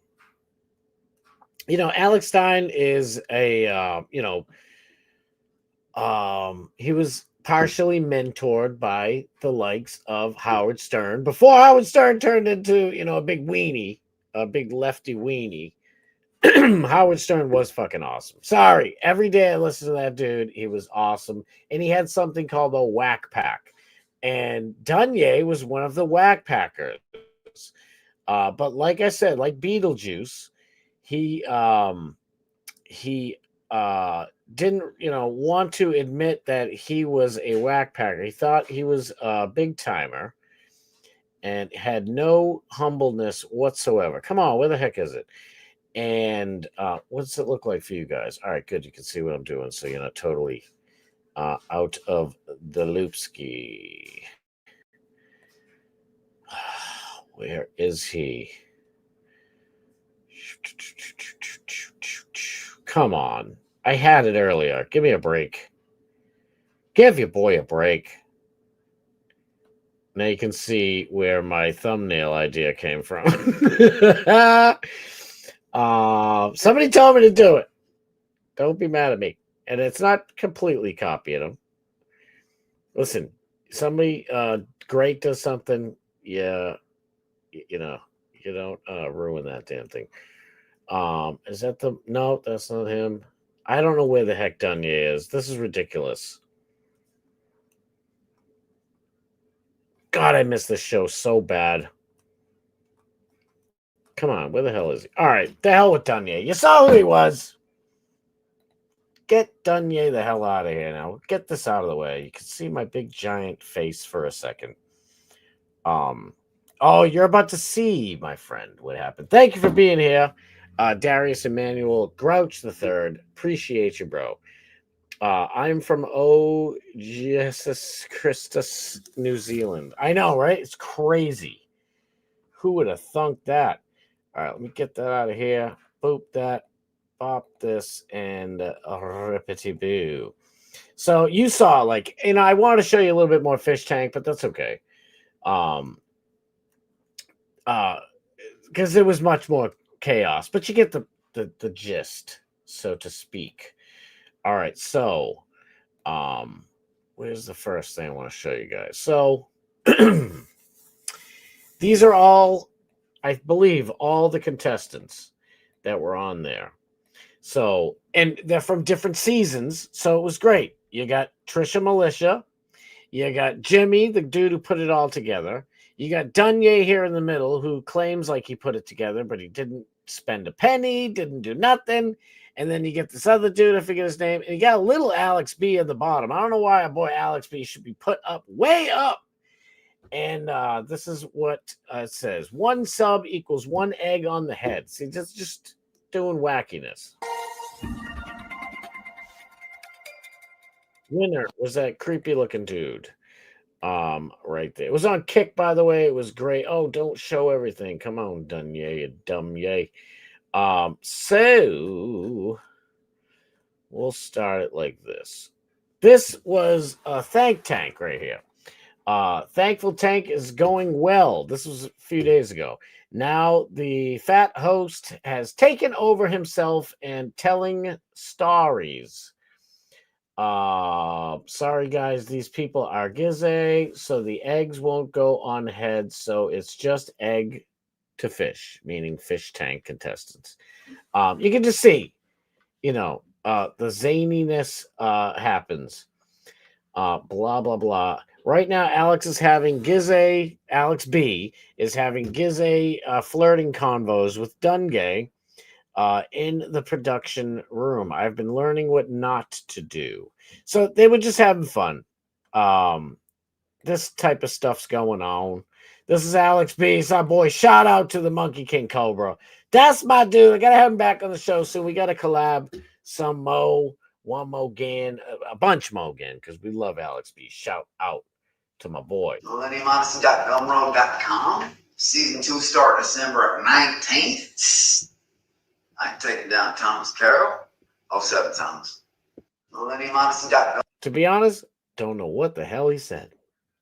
Stein is a, he was partially mentored by the likes of Howard Stern before Howard Stern turned into, a big weenie, a big lefty weenie. Howard Stern was fucking awesome. Sorry. Every day I listen to that dude. He was awesome. And he had something called a whack pack. And Duanyay was one of the whack packers. But like I said, like Beetlejuice, he didn't, want to admit that he was a whack packer. He thought he was a big timer and had no humbleness whatsoever. Come on, where the heck is it? And what does it look like for you guys? All right, good. You can see what I'm doing, so you're not totally out of the loopski. Where is he? Come on. I had it earlier. Give me a break. Give your boy a break. Now you can see where my thumbnail idea came from. Somebody told me to do it. Don't be mad at me. And it's not completely copying them. Listen, somebody great does something, yeah, you don't ruin that damn thing. Is that no, that's not him. I don't know where the heck Duanyay is. This is ridiculous. God, I miss this show so bad. Come on, where the hell is he? All right, the hell with Duanyay. You saw who he was. Get Duanyay the hell out of here now. Get this out of the way. You can see my big giant face for a second. Oh, you're about to see, my friend, what happened. Thank you for being here. Darius Emmanuel Grouch III. Appreciate you, bro. I'm from Jesus Christus, New Zealand. I know, right? It's crazy. Who would have thunk that? All right, let me get that out of here. Boop that. Pop this and rippity boo. So you saw, like, I wanted to show you a little bit more Fishtank, but that's okay. Because it was much more chaos, but you get the gist, so to speak. All right, so where's the first thing I want to show you guys? So these are all, I believe, all the contestants that were on there. So, and they're from different seasons, so it was great. You got Trisha Militia, you got Jimmy, the dude who put it all together. You got Duanyay here in the middle, who claims like he put it together, but he didn't spend a penny, didn't do nothing. And then you get this other dude, I forget his name, and you got a little Alex B at the bottom. I don't know why our boy Alex B should be put up, way up. And this is what it says. 1 sub equals 1 egg on the head. See, just doing wackiness. Winner was that creepy looking dude. Right there. It was on Kick, by the way. It was great. Oh, don't show everything. Come on, Duanyay, you dumb yay. So we'll start it like this. This was a Thank Tank right here. Thankful Tank is going well. This was a few days ago. Now the fat host has taken over himself and telling stories. Sorry guys, these people are gizzy, so the eggs won't go on heads, so it's just egg to fish, meaning fish tank contestants. You can just see, the zaniness happens. Blah blah blah. Right now, Alex B is having gizzy flirting convos with Duanyay in the production room. I've been learning what not to do. So they were just having fun. This type of stuff's going on. This is Alex B. It's our boy. Shout out to the Monkey King Cobra. That's my dude. I gotta have him back on the show soon. We gotta collab some more, one more again, a bunch more again, because we love Alex B. Shout out to my boy. MillenniumOdyssey.gumroad.com. Season 2 start December 19th. I can take it down Thomas Carroll. 07 Thomas. MillenniumOdyssey.gumroad. To be honest, don't know what the hell he said.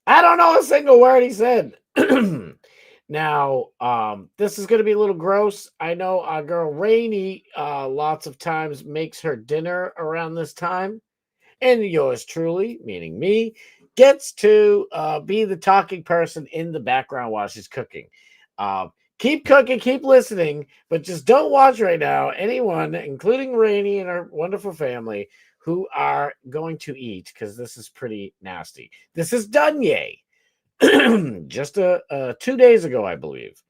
I don't know a single word he said. Now, this is going to be a little gross. I know our girl Rainey lots of times makes her dinner around this time. And yours truly, meaning me, gets to be the talking person in the background while she's cooking. Keep cooking, keep listening, but just don't watch right now anyone, including Rainey and her wonderful family, who are going to eat, because this is pretty nasty. This is Duanyay. Just 2 days ago, I believe.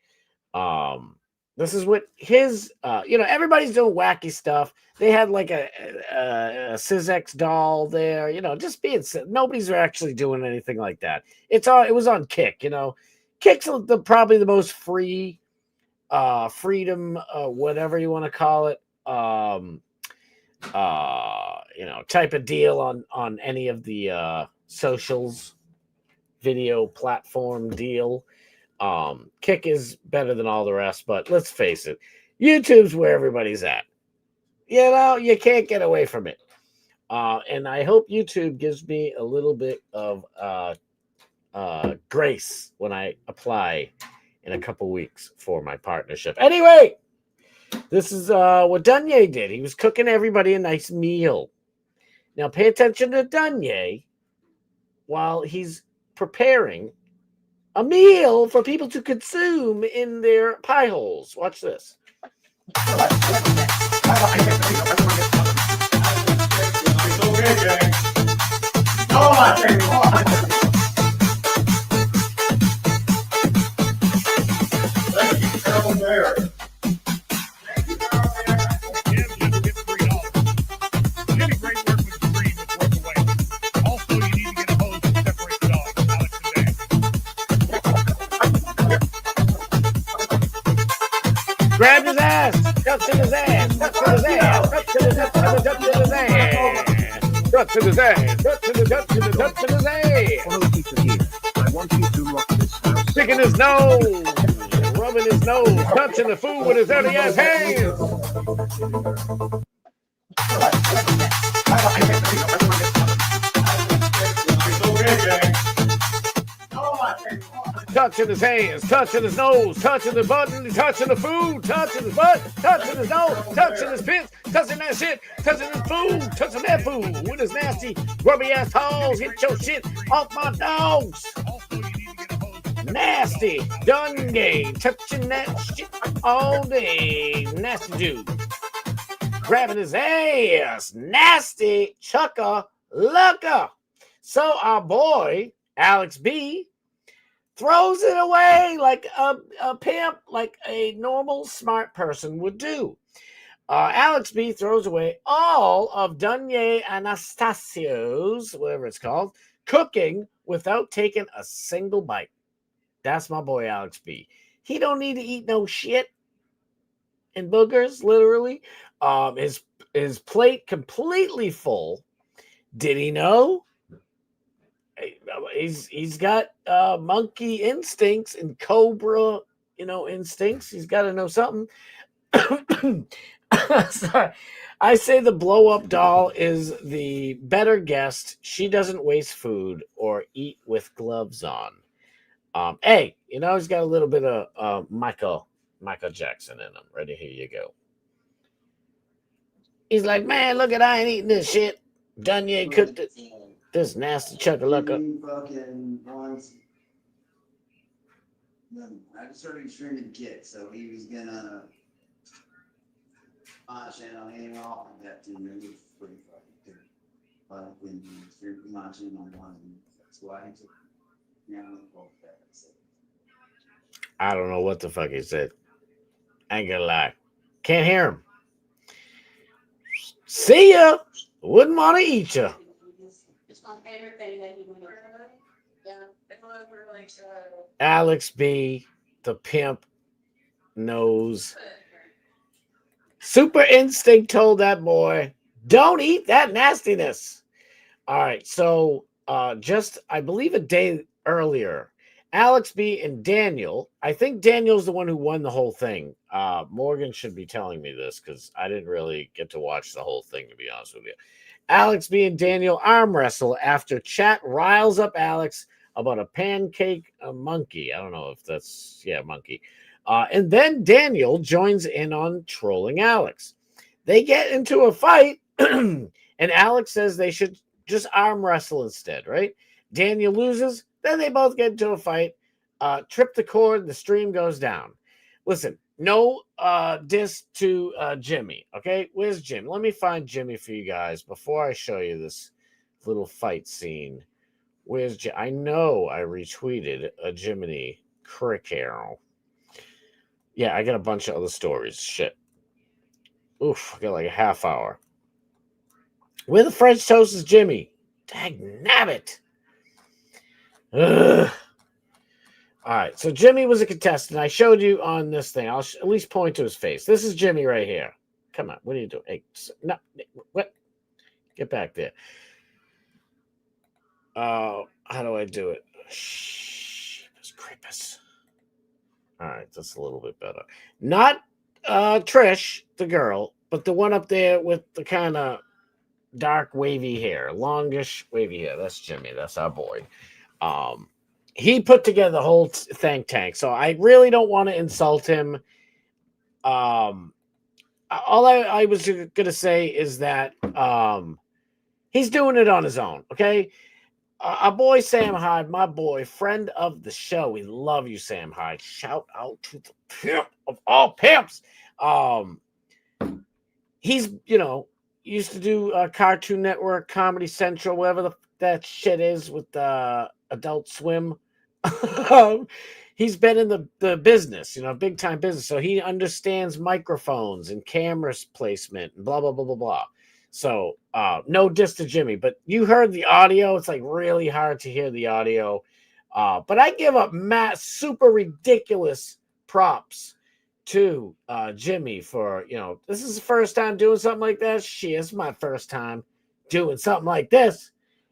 This is what his, everybody's doing wacky stuff. They had like a Syzex doll there, just being, nobody's actually doing anything like that. It was on Kick, Kick's probably the most free, freedom, whatever you want to call it, type of deal on any of the socials, video platform deal. Kick is better than all the rest, but let's face it, YouTube's where everybody's at. You can't get away from it. And I hope YouTube gives me a little bit of grace when I apply in a couple weeks for my partnership. Anyway, this is what Duanyay did. He was cooking everybody a nice meal. Now pay attention to Duanyay while he's preparing a meal for people to consume in their pie holes. Watch this. Grabbed his ass. Touched his ass. Touched his ass. Touched his ass. Touched his ass. Touched his ass. Touched his ass. I want you to lock this house. Sticking his nose. Rubbing his nose. Touching the food with his dirty ass hands. Touching his hands, touching his nose, touching the button, touching the food, touching his butt, touching his nose, touching his pits, touching that shit, touching his food, touching that food with his nasty, grubby ass paws. Get your shit off my dogs. Nasty, Duanyay, touching that shit all day. Nasty dude. Grabbing his ass. Nasty chucka-lucka. So our boy, Alex B, throws it away like a pimp, like a normal smart person would do. Alex B throws away all of Duanyay Anastasio's, whatever it's called, cooking without taking a single bite. That's my boy Alex B. He don't need to eat no shit and boogers, literally. His plate completely full. Did he know? He's got monkey instincts and cobra, instincts. He's got to know something. Sorry. I say the blow-up doll is the better guest. She doesn't waste food or eat with gloves on. Hey, he's got a little bit of Michael Jackson in him. Ready? Here you go. He's like, man, look at I ain't eating this shit. Duanyay cooked it. This nasty chucka-lucka. I started streaming kid, so he was gonna my channel hang off and that to me was pretty fucking good. But when you stream my channel on one, that's why he took I don't know what the fuck he said. I ain't gonna lie. Can't hear him. See ya. Wouldn't want to eat ya. Alex B, the pimp, knows. Super Instinct told that boy, don't eat that nastiness. All right, so just, I believe a day earlier, Alex B and Daniel, I think Daniel's the one who won the whole thing. Morgan should be telling me this because I didn't really get to watch the whole thing, to be honest with you. Alex B and Daniel arm wrestle after chat riles up Alex about a pancake monkey. I don't know if that's, monkey. And then Daniel joins in on trolling Alex. They get into a fight, and Alex says they should just arm wrestle instead, right? Daniel loses, then they both get into a fight, trip the cord, the stream goes down. Listen, no diss to Jimmy, okay? Where's Jim? Let me find Jimmy for you guys before I show you this little fight scene. Where's Jim? I know I retweeted a Jiminy Crick Arrow. Yeah, I got a bunch of other stories. Shit. Oof, I got like a half hour. Where the French toast is Jimmy? Dag nabbit. Ugh. All right, so Jimmy was a contestant. I showed you on this thing. I'll at least point to his face. This is Jimmy right here. Come on, what are you doing? Hey, no, what? Get back there. How do I do it? Shh, it's creepus. All right, that's a little bit better. Not Trish, the girl, but the one up there with the kind of dark wavy hair, longish wavy hair. That's Jimmy. That's our boy. He put together the whole think tank, so I really don't want to insult him. All I was gonna say is that he's doing it on his own. Okay, our boy Sam Hyde, my boy, friend of the show. We love you, Sam Hyde. Shout out to the pimp of all pimps. He's used to do Cartoon Network, Comedy Central, whatever that shit is with Adult Swim. He's been in the business, big time business. So he understands microphones and cameras placement and blah, blah, blah, blah, blah. So no diss to Jimmy, but you heard the audio. It's like really hard to hear the audio. But I give up super ridiculous props to Jimmy for, this is the first time doing something like this. Shit, it's my first time doing something like this.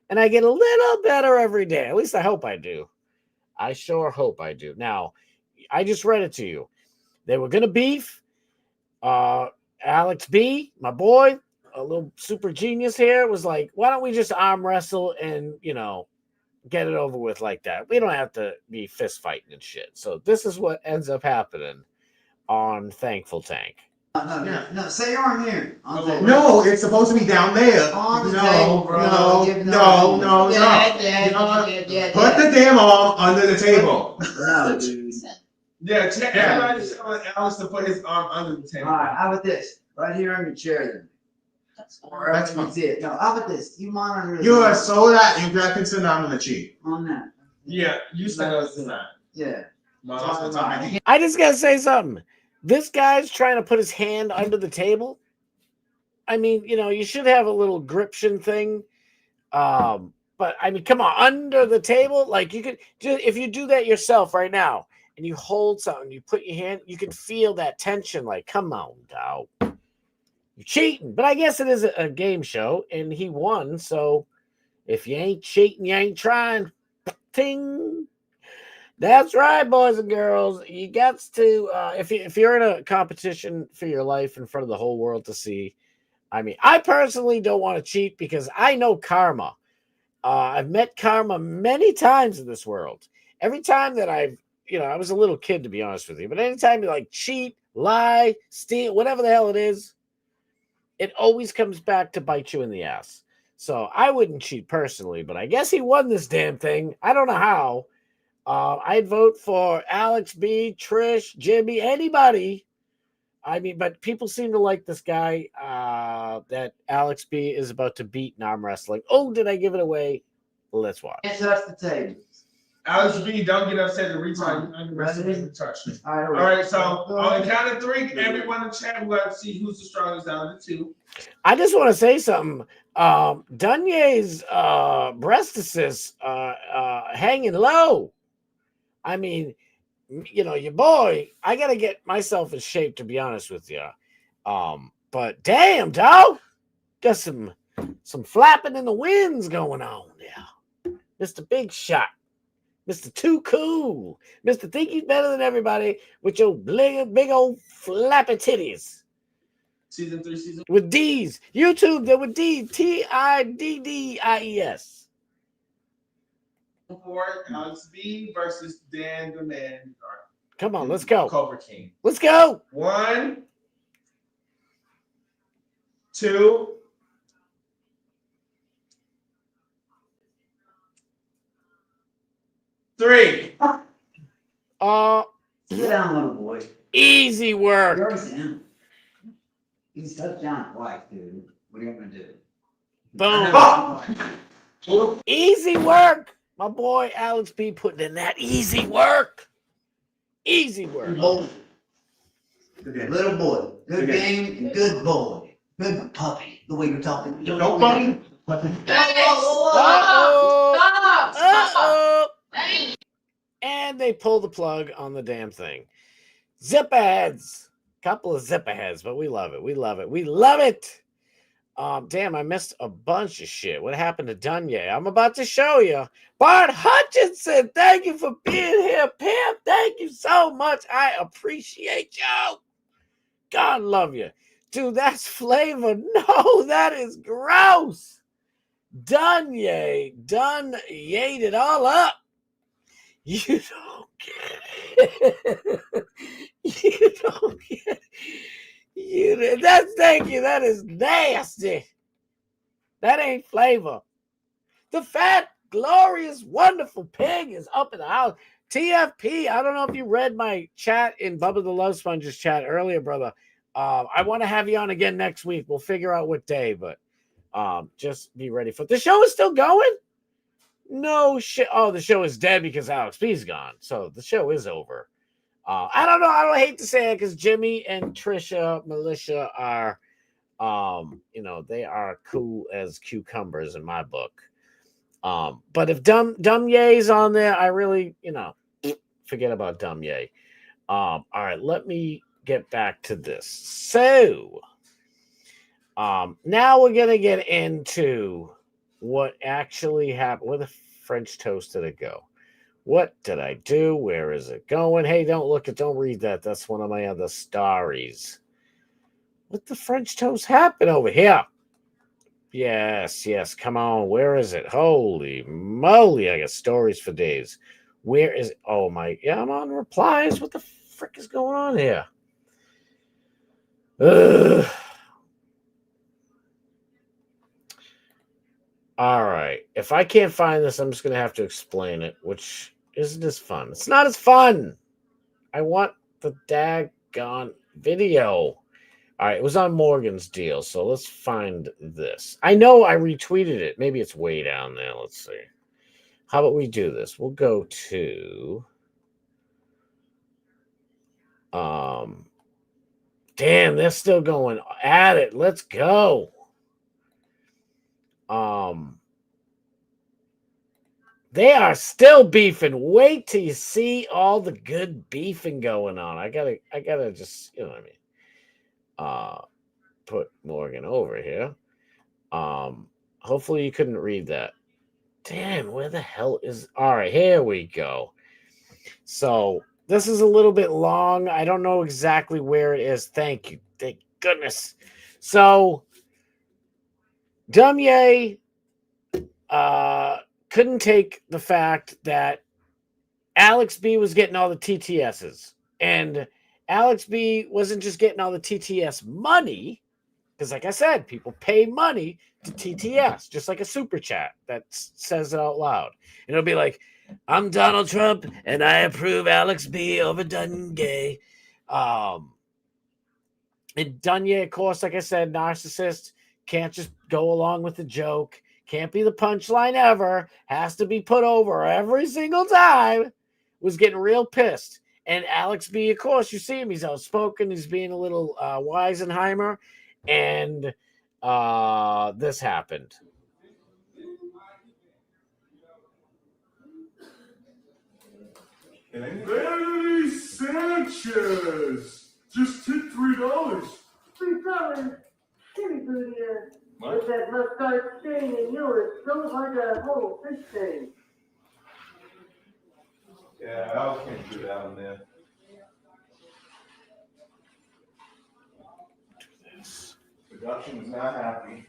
And I get a little better every day. At least I hope I do. I sure hope I do. Now, I just read it to you. They were going to beef. Alex B, my boy, a little super genius here, was like, why don't we just arm wrestle and, get it over with like that? We don't have to be fist fighting and shit. So this is what ends up happening on Thankful Tank. No, say your arm here. No, it's supposed to be down there. On the No, table, bro. no. Put the damn arm under the table. No, dude. Yeah, everybody's telling Alex to put his arm under the table. All right, how about this? Right here on your chair, then. That's fine. It. No, how about this? You monitor. You are so that you got phenomenology. On that. Yeah, you said us that. Yeah. I just got to say something. This guy's trying to put his hand under the table. I mean, you should have a little gription thing. But I mean, come on, under the table, like you could just, if you do that yourself right now and you hold something, you put your hand, you can feel that tension. Like, come on, dog, you're cheating. But I guess it is a game show, and he won. So if you ain't cheating, you ain't trying. Ting. That's right, boys and girls. You got to if you're in a competition for your life in front of the whole world to see. I mean, I personally don't want to cheat because I know karma. I've met karma many times in this world. Every time that I was a little kid, to be honest with you, but anytime you like cheat, lie, steal, whatever the hell it is, it always comes back to bite you in the ass. So I wouldn't cheat personally, but I guess he won this damn thing. I don't know how. I'd vote for Alex B, Trish, Jimmy, anybody. I mean, but people seem to like this guy that Alex B is about to beat in arm wrestling. Oh, did I give it away? Let's watch. Touch the table. Alex B, don't get upset. The retime underestimated touch. All right, so on the count of three, everyone in chat will have to see who's the strongest out of the two. I just want to say something. Duanyay's breast assist hanging low. I mean, your boy, I got to get myself in shape, to be honest with you. But damn, dog, got some flapping in the winds going on there. Mr. Big Shot, Mr. Too Cool, Mr. Think He's Better Than Everybody with your big old flappy titties. Season 3, season with D's. YouTube, they're with D, Tiddies. 4, Alex B versus Dan the Man. Come on, let's go. Cobra King. Let's go. 1, 2, 3. Sit down, little boy. Easy work. You're already down. He's touched down twice, dude. What are you gonna do? Boom. Easy work. My boy Alex B putting in that easy work. Easy work. Little boy. Good game and good boy. Good puppy. The way you're talking. No puppy. Uh-oh. And they pull the plug on the damn thing. Zipper heads. Couple of zipper heads, but we love it. We love it. We love it. Damn, I missed a bunch of shit. What happened to Duanyay? I'm about to show you. Bart Hutchinson, thank you for being here. Pam, thank you so much. I appreciate you. God love you. Dude, that's flavor. No, that is gross. Duanyay it all up. You don't get it. You don't get it. Thank you. That is nasty. That ain't flavor. The fat, glorious, wonderful pig is up in the house. TFP, I don't know if you read my chat in Bubba the Love Sponge's chat earlier, brother. I want to have you on again next week. We'll figure out what day, but just be ready for it. The show is still going? No shit. Oh, the show is dead because Alex B's gone. So the show is over. I don't know. I don't hate to say it because Jimmy and Trisha, Militia are, they are cool as cucumbers in my book. But if Duanyay's on there, I really, forget about Duanyay. All right, let me get back to this. So, now we're gonna get into what actually happened. Where the French toast did it go? What did I do? Where is it going? Hey, don't read that. That's one of my other stories. What the French toast happened over here? Yes, come on. Where is it? Holy moly, I got stories for days. Where is it? Oh my, yeah, I'm on replies. What the frick is going on here? Ugh. All right. If I can't find this, I'm just going to have to explain it, which isn't as fun. It's not as fun. I want the daggone video. All right. It was on Morgan's deal. So let's find this. I know I retweeted it. Maybe it's way down there. Let's see. How about we do this? We'll go to. Damn, they're still going at it. Let's go. They are still beefing. Wait till you see all the good beefing going on. I gotta just, you know what I mean. Put Morgan over here. Hopefully you couldn't read that. Damn, where the hell is? All right, here we go. So this is a little bit long. I don't know exactly where it is. Thank you. Thank goodness. So Duanyay couldn't take the fact that Alex B was getting all the TTSs. And Alex B wasn't just getting all the TTS money, because like I said, people pay money to TTS, just like a super chat that says it out loud. And it'll be like, I'm Donald Trump, and I approve Alex B over Duanyay. And Duanyay, of course, like I said, narcissist, can't just go along with the joke. Can't be the punchline ever. Has to be put over every single time. Was getting real pissed. And Alex B, of course, you see him. He's outspoken. He's being a little Weisenheimer. And this happened. Larry Sanchez just tipped $3. $3. Jimmy Booty, with that mustache stain in yours, goes like a whole fish tank. Yeah, I can't do that one there. Production is not happy.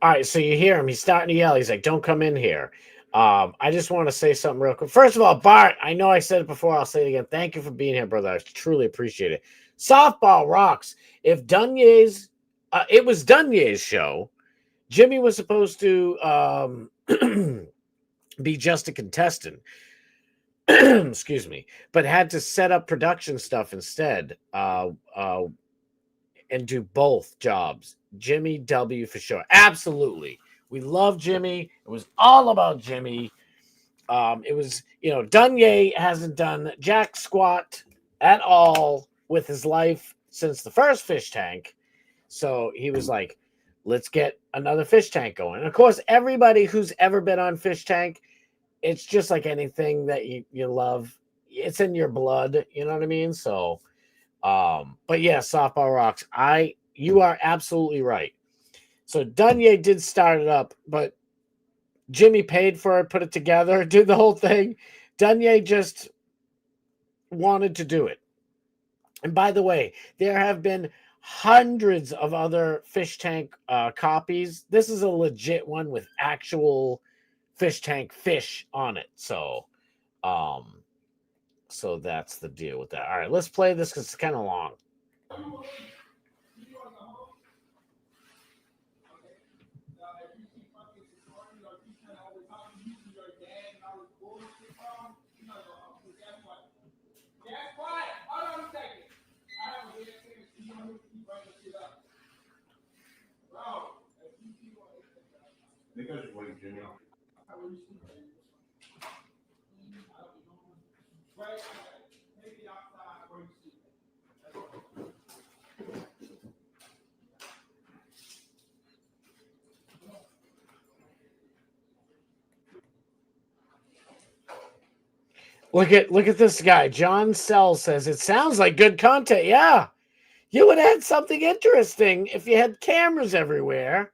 All right, so you hear him. He's starting to yell. He's like, don't come in here. I just want to say something real quick. First of all, Bart, I know I said it before. I'll say it again. Thank you for being here, brother. I truly appreciate it. Softball rocks. If Duanyay's, it was Duanyay's show. Jimmy was supposed to be just a contestant. Excuse me, but had to set up production stuff instead. And do both jobs. Jimmy W for sure. Absolutely. We love Jimmy. It was all about Jimmy. It was, Duanyay hasn't done jack squat at all with his life since the first fish tank. So he was like, let's get another fish tank going. And of course, everybody who's ever been on Fish Tank, it's just like anything that you love. It's in your blood. You know what I mean? So, but yeah, softball rocks. You are absolutely right. So Duanyay did start it up, but Jimmy paid for it, put it together, did the whole thing. Duanyay just wanted to do it. And by the way, there have been hundreds of other Fish Tank copies. This is a legit one with actual Fish Tank fish on it. So, so that's the deal with that. All right, let's play this because it's kind of long. Look at this guy. John Sell says it sounds like good content. Yeah. You would have had something interesting if you had cameras everywhere.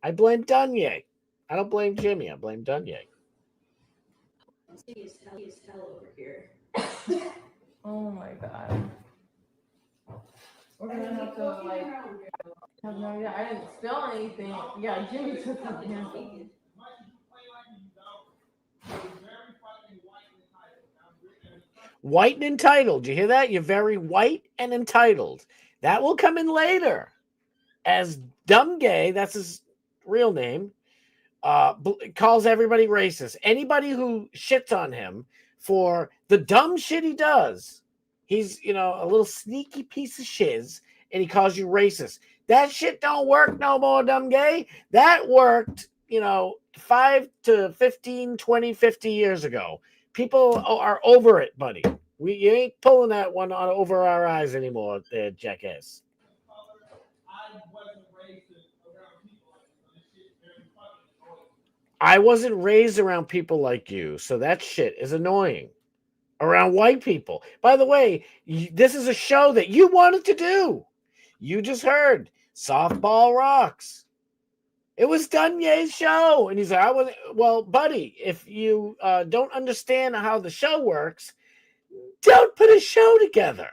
I blame Duanyay. I don't blame Jimmy. I blame Duanyay. Oh my god. We're gonna have to like have no idea. I didn't spill anything. Yeah, Jimmy took something. White and entitled. You hear that? You're very white and entitled. That will come in later. As Dumb Gay, that's his real name, calls everybody racist. Anybody who shits on him for the dumb shit he does, he's, a little sneaky piece of shiz, and he calls you racist. That shit don't work no more, Dumb Gay. That worked, 5 to 15, 20, 50 years ago. People are over it, buddy. You ain't pulling that one on over our eyes anymore, there, jackass. I wasn't raised around people like you, so that shit is annoying. Around white people. By the way, this is a show that you wanted to do. You just heard Softball Rocks. It was Duanyay's show. And he's like, well, buddy, if you don't understand how the show works, don't put a show together.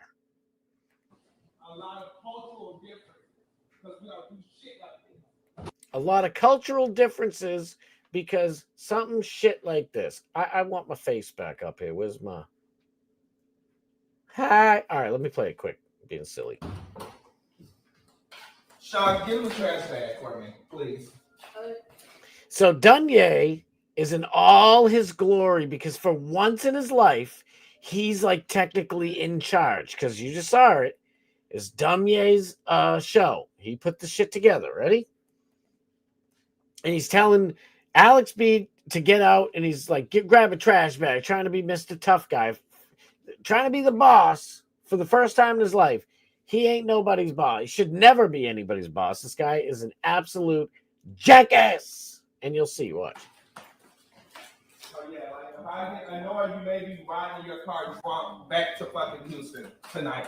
A lot of cultural differences because something shit like this. I want my face back up here. Where's my... Hi. All right, let me play it quick. I'm being silly. Sean, give him the trash bag for me, please. So Duanyay is in all his glory because for once in his life, he's like technically in charge because you just saw it. It's Duanyay's show. He put the shit together. Ready? And he's telling Alex B to get out, and he's like, grab a trash bag, trying to be Mr. Tough Guy, trying to be the boss for the first time in his life. He ain't nobody's boss. He should never be anybody's boss. This guy is an absolute jackass. And you'll see. Watch. Oh, yeah, like if I get annoyed, you may be riding your car and walk back to fucking Houston tonight.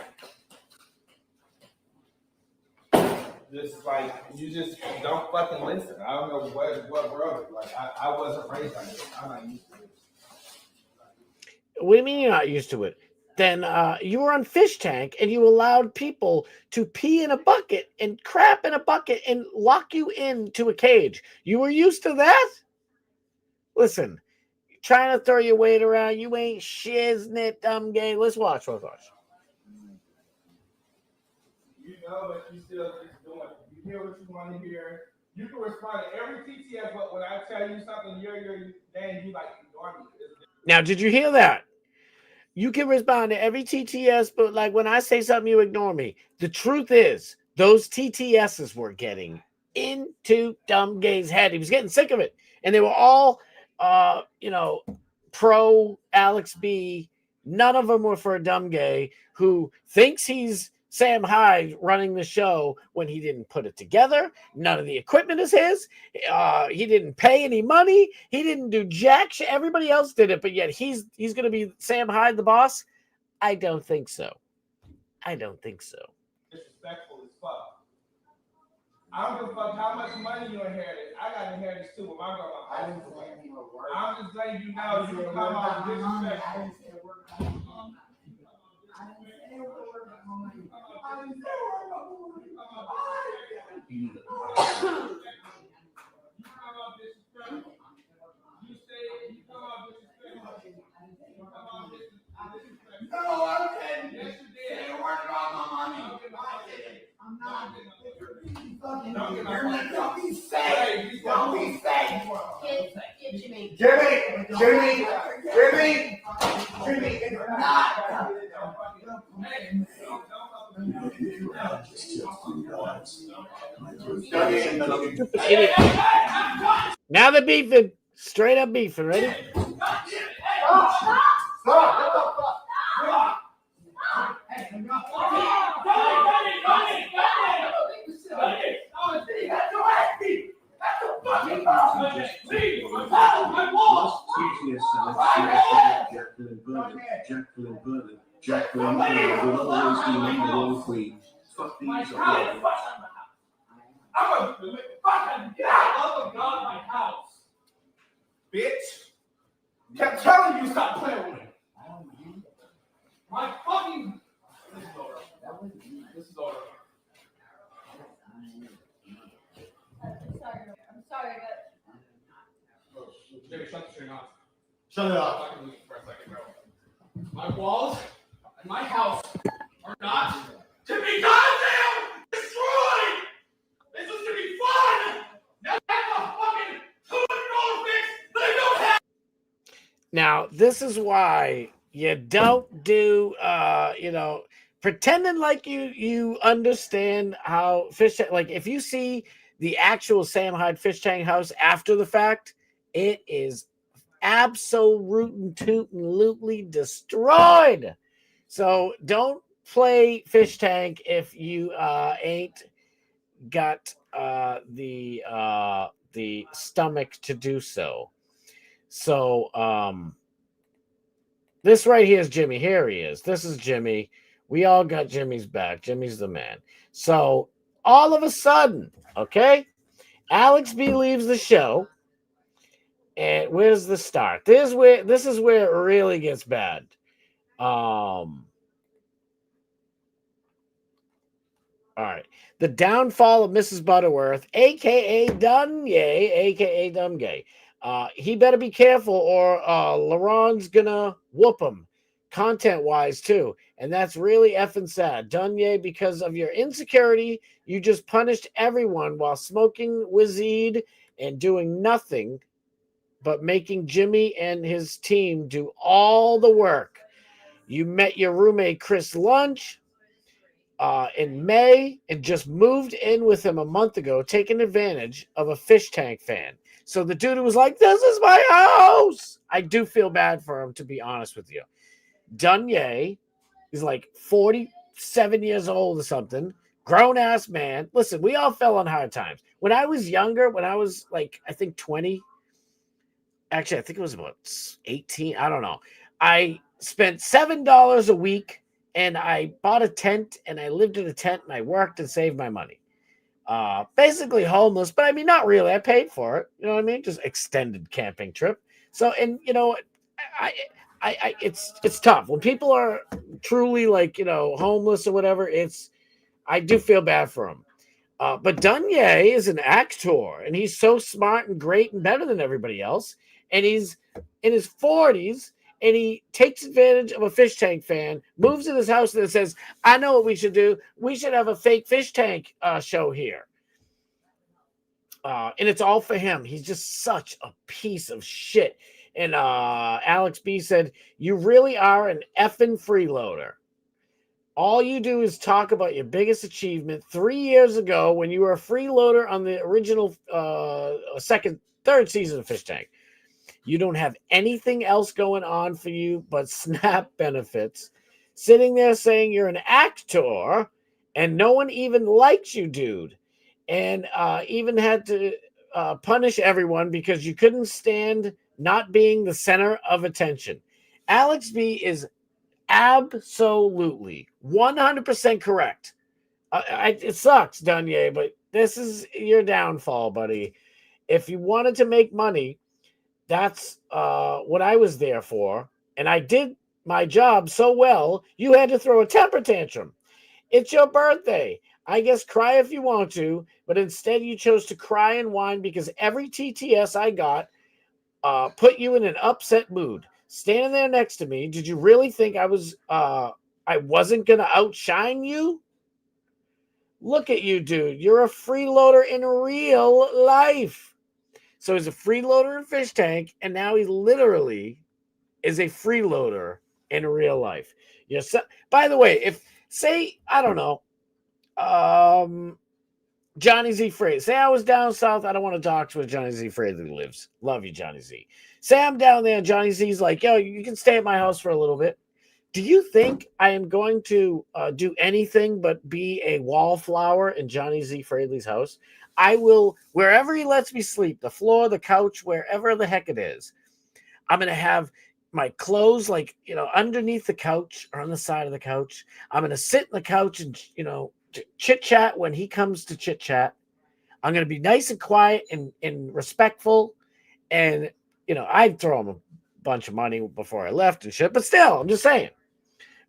Just like, you just don't fucking listen. I don't know what world. Like, I wasn't raised like this. I'm not used to it. What do you mean you're not used to it? Then you were on Fishtank and you allowed people to pee in a bucket and crap in a bucket and lock you into a cage. You were used to that? Listen, trying to throw your weight around, you ain't shiznit, Dumb Gay. Let's watch. You know, but you still just doing it. You hear what you want to hear. You can respond to every TTS, but when I tell you something, you're then you like ignore me. Now, did you hear that? You can respond to every TTS, but like when I say something, you ignore me. The truth is, those TTSs were getting into Dumb Gay's head. He was getting sick of it. And they were all, pro Alex B. None of them were for a Dumb Gay who thinks he's Sam Hyde running the show when he didn't put it together. None of the equipment is his. He didn't pay any money. He didn't do jack shit. Everybody else did it, but yet he's going to be Sam Hyde, the boss? I don't think so. Disrespectful as fuck. I don't give a fuck how much money you inherited. I got inheritance too with my grandma. I'm just letting you know you come off disrespectful. No, I didn't. Yes, you did. You're working on my money. I'm not. Don't be fake. Don't be fake. Jimmy, it's not. Now they're beefing. Straight up beefing. Ready? I'm gonna fucking get out of my house, bitch. Kept telling you stop playing with me. My fucking. This is over. This is over. I'm sorry, but Jimmy, shut the string off. Shut it off. I can lose for a second, bro. My walls and my house are not to be goddamn destroyed. This was to be fun. Now I have a fucking $200 fix that I don't have. Now, this is why you don't do, pretending like you understand how fish, like if you see the actual Sam Hyde fish tank house after the fact, it is absolutely destroyed. So don't play fish tank if you ain't got the stomach to do so. So this right here is Jimmy. Here he is. This is Jimmy. We all got Jimmy's back. Jimmy's the man. So all of a sudden, okay, Alex B leaves the show. And where's the start? This is where it really gets bad. All right. The downfall of Mrs. Butterworth, aka Duanyay, aka Dumgay. He better be careful, or LaRon's gonna whoop him, content-wise too. And that's really effing sad. Duanyay, because of your insecurity, you just punished everyone while smoking weed and doing nothing but making Jimmy and his team do all the work. You met your roommate Chris Lunch in May and just moved in with him a month ago, taking advantage of a fish tank fan. So the dude was like, "This is my house." I do feel bad for him, to be honest with you. Duanyay is like 47 years old or something, grown ass man. Listen, we all fell on hard times. When I was younger, when I was like, I think 20, actually, I think it was about 18. I don't know. I spent $7 a week and I bought a tent and I lived in a tent and I worked and saved my money. Basically homeless, but I mean, not really. I paid for it. You know what I mean? Just extended camping trip. So, and you know, it's tough when people are truly like, homeless or whatever. I do feel bad for them. But Duanyay is an actor, and he's so smart and great and better than everybody else. And he's in his 40s, and he takes advantage of a fish tank fan, moves in his house, and says, "I know what we should do. We should have a fake fish tank show here." And it's all for him. He's just such a piece of shit. And Alex B said, "You really are an effing freeloader. All you do is talk about your biggest achievement 3 years ago when you were a freeloader on the original third season of Fish Tank. You don't have anything else going on for you but SNAP benefits. Sitting there saying you're an actor and no one even likes you, dude. And even had to punish everyone because you couldn't stand not being the center of attention." Alex B is absolutely 100% correct. It sucks, Duanyay, but this is your downfall, buddy. If you wanted to make money, that's what I was there for. And I did my job so well, you had to throw a temper tantrum. It's your birthday. I guess cry if you want to, but instead you chose to cry and whine because every TTS I got put you in an upset mood. Standing there next to me, did you really think I wasn't gonna outshine you? Look at you, dude. You're a freeloader in real life. So he's a freeloader in Fish Tank, and now he literally is a freeloader in real life. By the way, I don't know, Johnny Z. Fraser. Say I was down south. I don't want to talk to where Johnny Z. Fraser lives. Love you, Johnny Z. Say I'm down there, and Johnny Z's like, "Yo, you can stay at my house for a little bit." Do you think I am going to do anything but be a wallflower in Johnny Z. Fraser's house? I will, wherever he lets me sleep, the floor, the couch, wherever the heck it is, I'm going to have my clothes, like, underneath the couch or on the side of the couch. I'm going to sit in the couch and, chit chat when he comes to chit chat. I'm going to be nice and quiet and respectful. And, I'd throw him a bunch of money before I left and shit. But still, I'm just saying.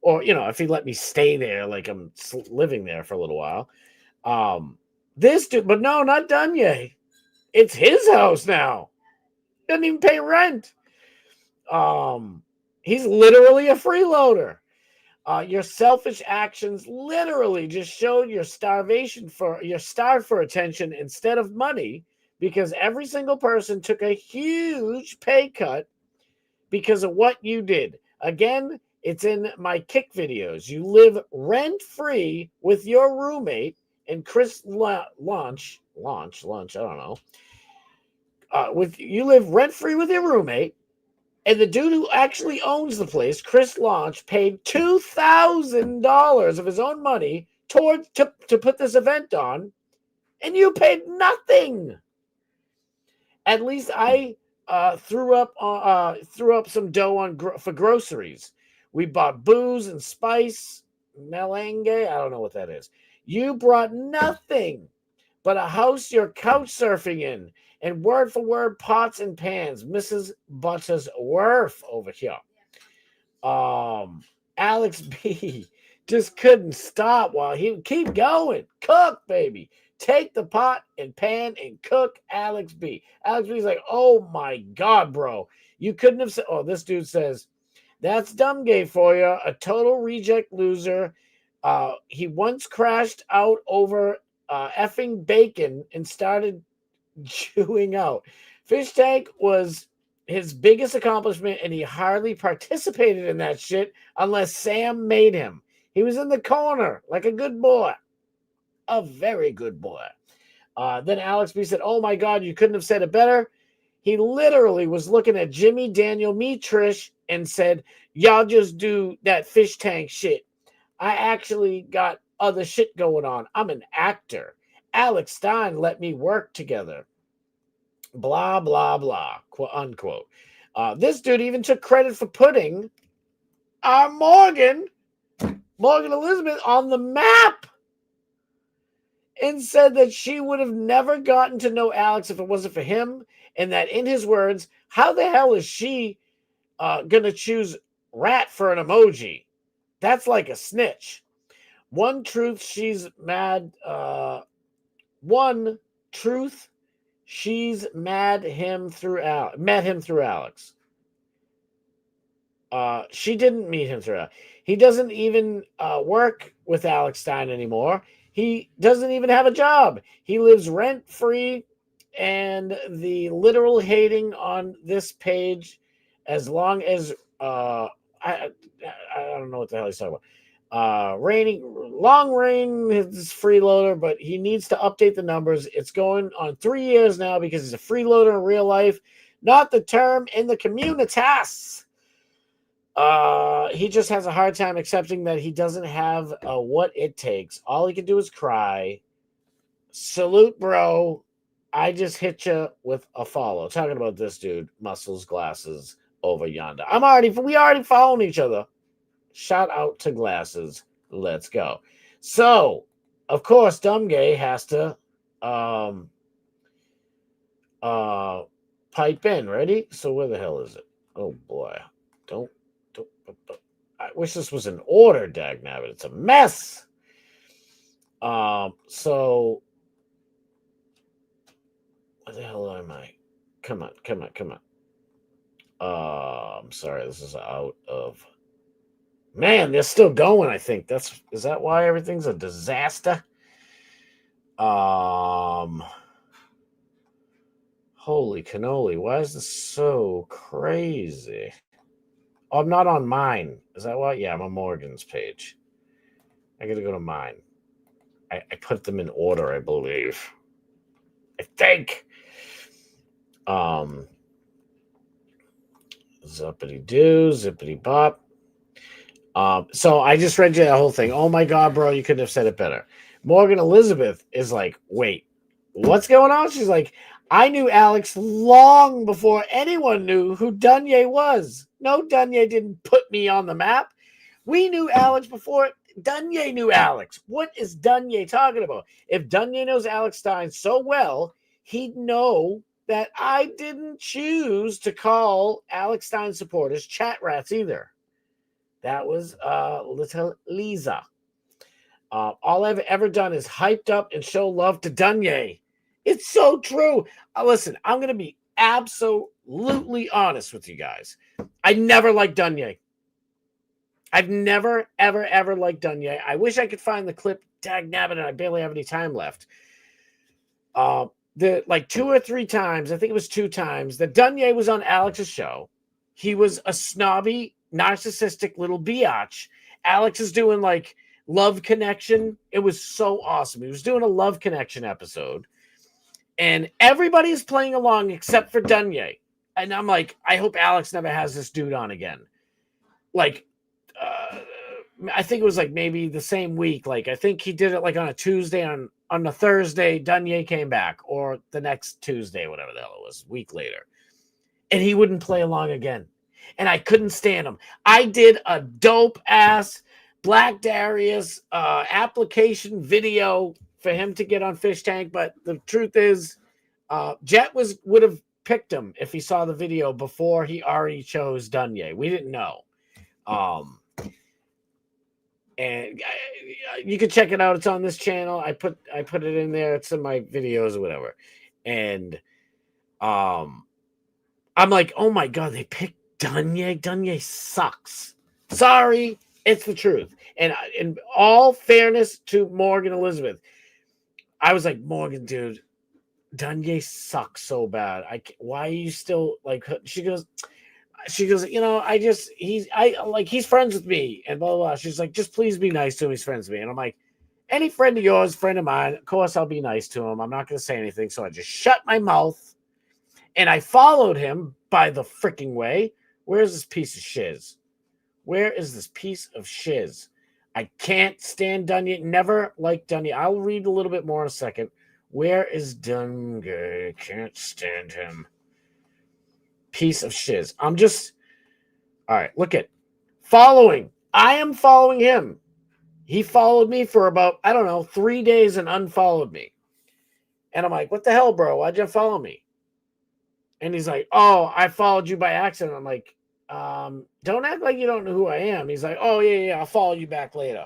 Or, if he let me stay there, like I'm living there for a little while. This dude, but no, not Duanyay. It's his house now. Doesn't even pay rent. He's literally a freeloader. Your selfish actions literally just showed you're starved for attention instead of money, because every single person took a huge pay cut because of what you did. Again, it's in my kick videos. You live rent-free with your roommate and Chris Launch, I don't know. You live rent-free with your roommate, and the dude who actually owns the place, Chris Launch, paid $2,000 of his own money to put this event on, and you paid nothing. At least I threw up some dough for groceries. We bought booze and spice, melange. I don't know what that is. You brought nothing but a house you're couch surfing in, and word for word pots and pans. Mrs. Buttersworth over here. Alex B just couldn't stop while he keep going. Cook, baby. Take the pot and pan and cook, Alex B. Alex B's like, oh my God, bro. You couldn't have said, oh, this dude says, that's dumb gay for you. A total reject loser. He once crashed out over effing bacon and started chewing out. Fishtank was his biggest accomplishment, and he hardly participated in that shit unless Sam made him. He was in the corner like a good boy. A very good boy. Then Alex B said, oh my God, you couldn't have said it better. He literally was looking at Jimmy, Daniel, me, Trish, and said, y'all just do that fish tank shit. I actually got other shit going on. I'm an actor. Alex Stein let me work together. Blah, blah, blah, quote unquote. This dude even took credit for putting Morgan Elizabeth on the map, and said that she would have never gotten to know Alex if it wasn't for him, and that, in his words, how the hell is she gonna choose rat for an emoji? That's like a snitch. One truth, she's mad. One truth, she's met him through Alex. She didn't meet him through Alex. He doesn't even work with Alex Stein anymore. He doesn't even have a job. He lives rent-free, and the literal hating on this page, as long as I don't know what the hell he's talking about. Long rain is freeloader, but he needs to update the numbers. It's going on 3 years now because he's a freeloader in real life, not the term in the communitas. He just has a hard time accepting that he doesn't have what it takes. All he can do is cry. Salute, bro. I just hit you with a follow. Talking about this dude, muscles, glasses, over yonder. We already following each other. Shout out to glasses. Let's go. So, of course, Dumb Gay has to pipe in. Ready? So where the hell is it? Oh boy. Don't. I wish this was in order, dagnabbit. It's a mess. So what the hell am I? Come on. I'm sorry, this is out of. Man, they're still going, I think. Is that why everything's a disaster? Holy cannoli, why is this so crazy? Oh, I'm not on mine. Is that why? Yeah, I'm on Morgan's page. I gotta go to mine. I put them in order, I believe. I think. Zippity doo, zippity bop. So I just read you that whole thing. Oh my God, bro, you couldn't have said it better. Morgan Elizabeth is like, wait, what's going on? She's like, I knew Alex long before anyone knew who Duanyay was. No, Duanyay didn't put me on the map. We knew Alex before Duanyay knew Alex. What is Duanyay talking about? If Duanyay knows Alex Stein so well, he'd know that I didn't choose to call Alex Stein supporters chat rats either. That was little Lisa. All I've ever done is hyped up and show love to Duanyay. It's so true. Listen, I'm going to be absolutely honest with you guys. I never liked Duanyay. I've never, ever, ever liked Duanyay. I wish I could find the clip. Dag nabbit, and I barely have any time left. Like 2 or 3 times, I think it was 2 times, that Duanyay was on Alex's show. He was a snobby, narcissistic little biatch. Alex is doing like Love Connection. It was so awesome. He was doing a Love Connection episode. And everybody's playing along except for Duanyay. And I'm like, I hope Alex never has this dude on again. Like, I think it was like maybe the same week. Like, I think he did it like on a Tuesday. On a Thursday, Duanyay came back. Or the next Tuesday, whatever the hell it was, a week later. And he wouldn't play along again. And I couldn't stand him. I did a dope-ass Black Darius application video for him to get on Fishtank. But the truth is, Jet would have picked him if he saw the video before he already chose Duanyay. We didn't know. And you can check it out. It's on this channel. I put it in there. It's in my videos or whatever. And I'm like, oh my God, they picked Duanyay. Duanyay sucks. Sorry, it's the truth. And in all fairness to Morgan Elizabeth, I was like, Morgan, dude, Duanyay sucks so bad. Why are you still like? She goes, you know, he's friends with me and blah, blah, blah. She's like, just please be nice to him. He's friends with me. And I'm like, any friend of yours, friend of mine, of course I'll be nice to him. I'm not going to say anything. So I just shut my mouth and I followed him by the freaking way. Where's this piece of shiz? Where is this piece of shiz? I can't stand Duanyay. Never liked Duanyay. I'll read a little bit more in a second. Where is Duanyay? Can't stand him. Piece of shiz. All right, look at following. I am following him. He followed me for about, I don't know, 3 days and unfollowed me. And I'm like, what the hell, bro? Why'd you follow me? And he's like, oh, I followed you by accident. I'm like, don't act like you don't know who I am. He's like, oh, yeah, I'll follow you back later.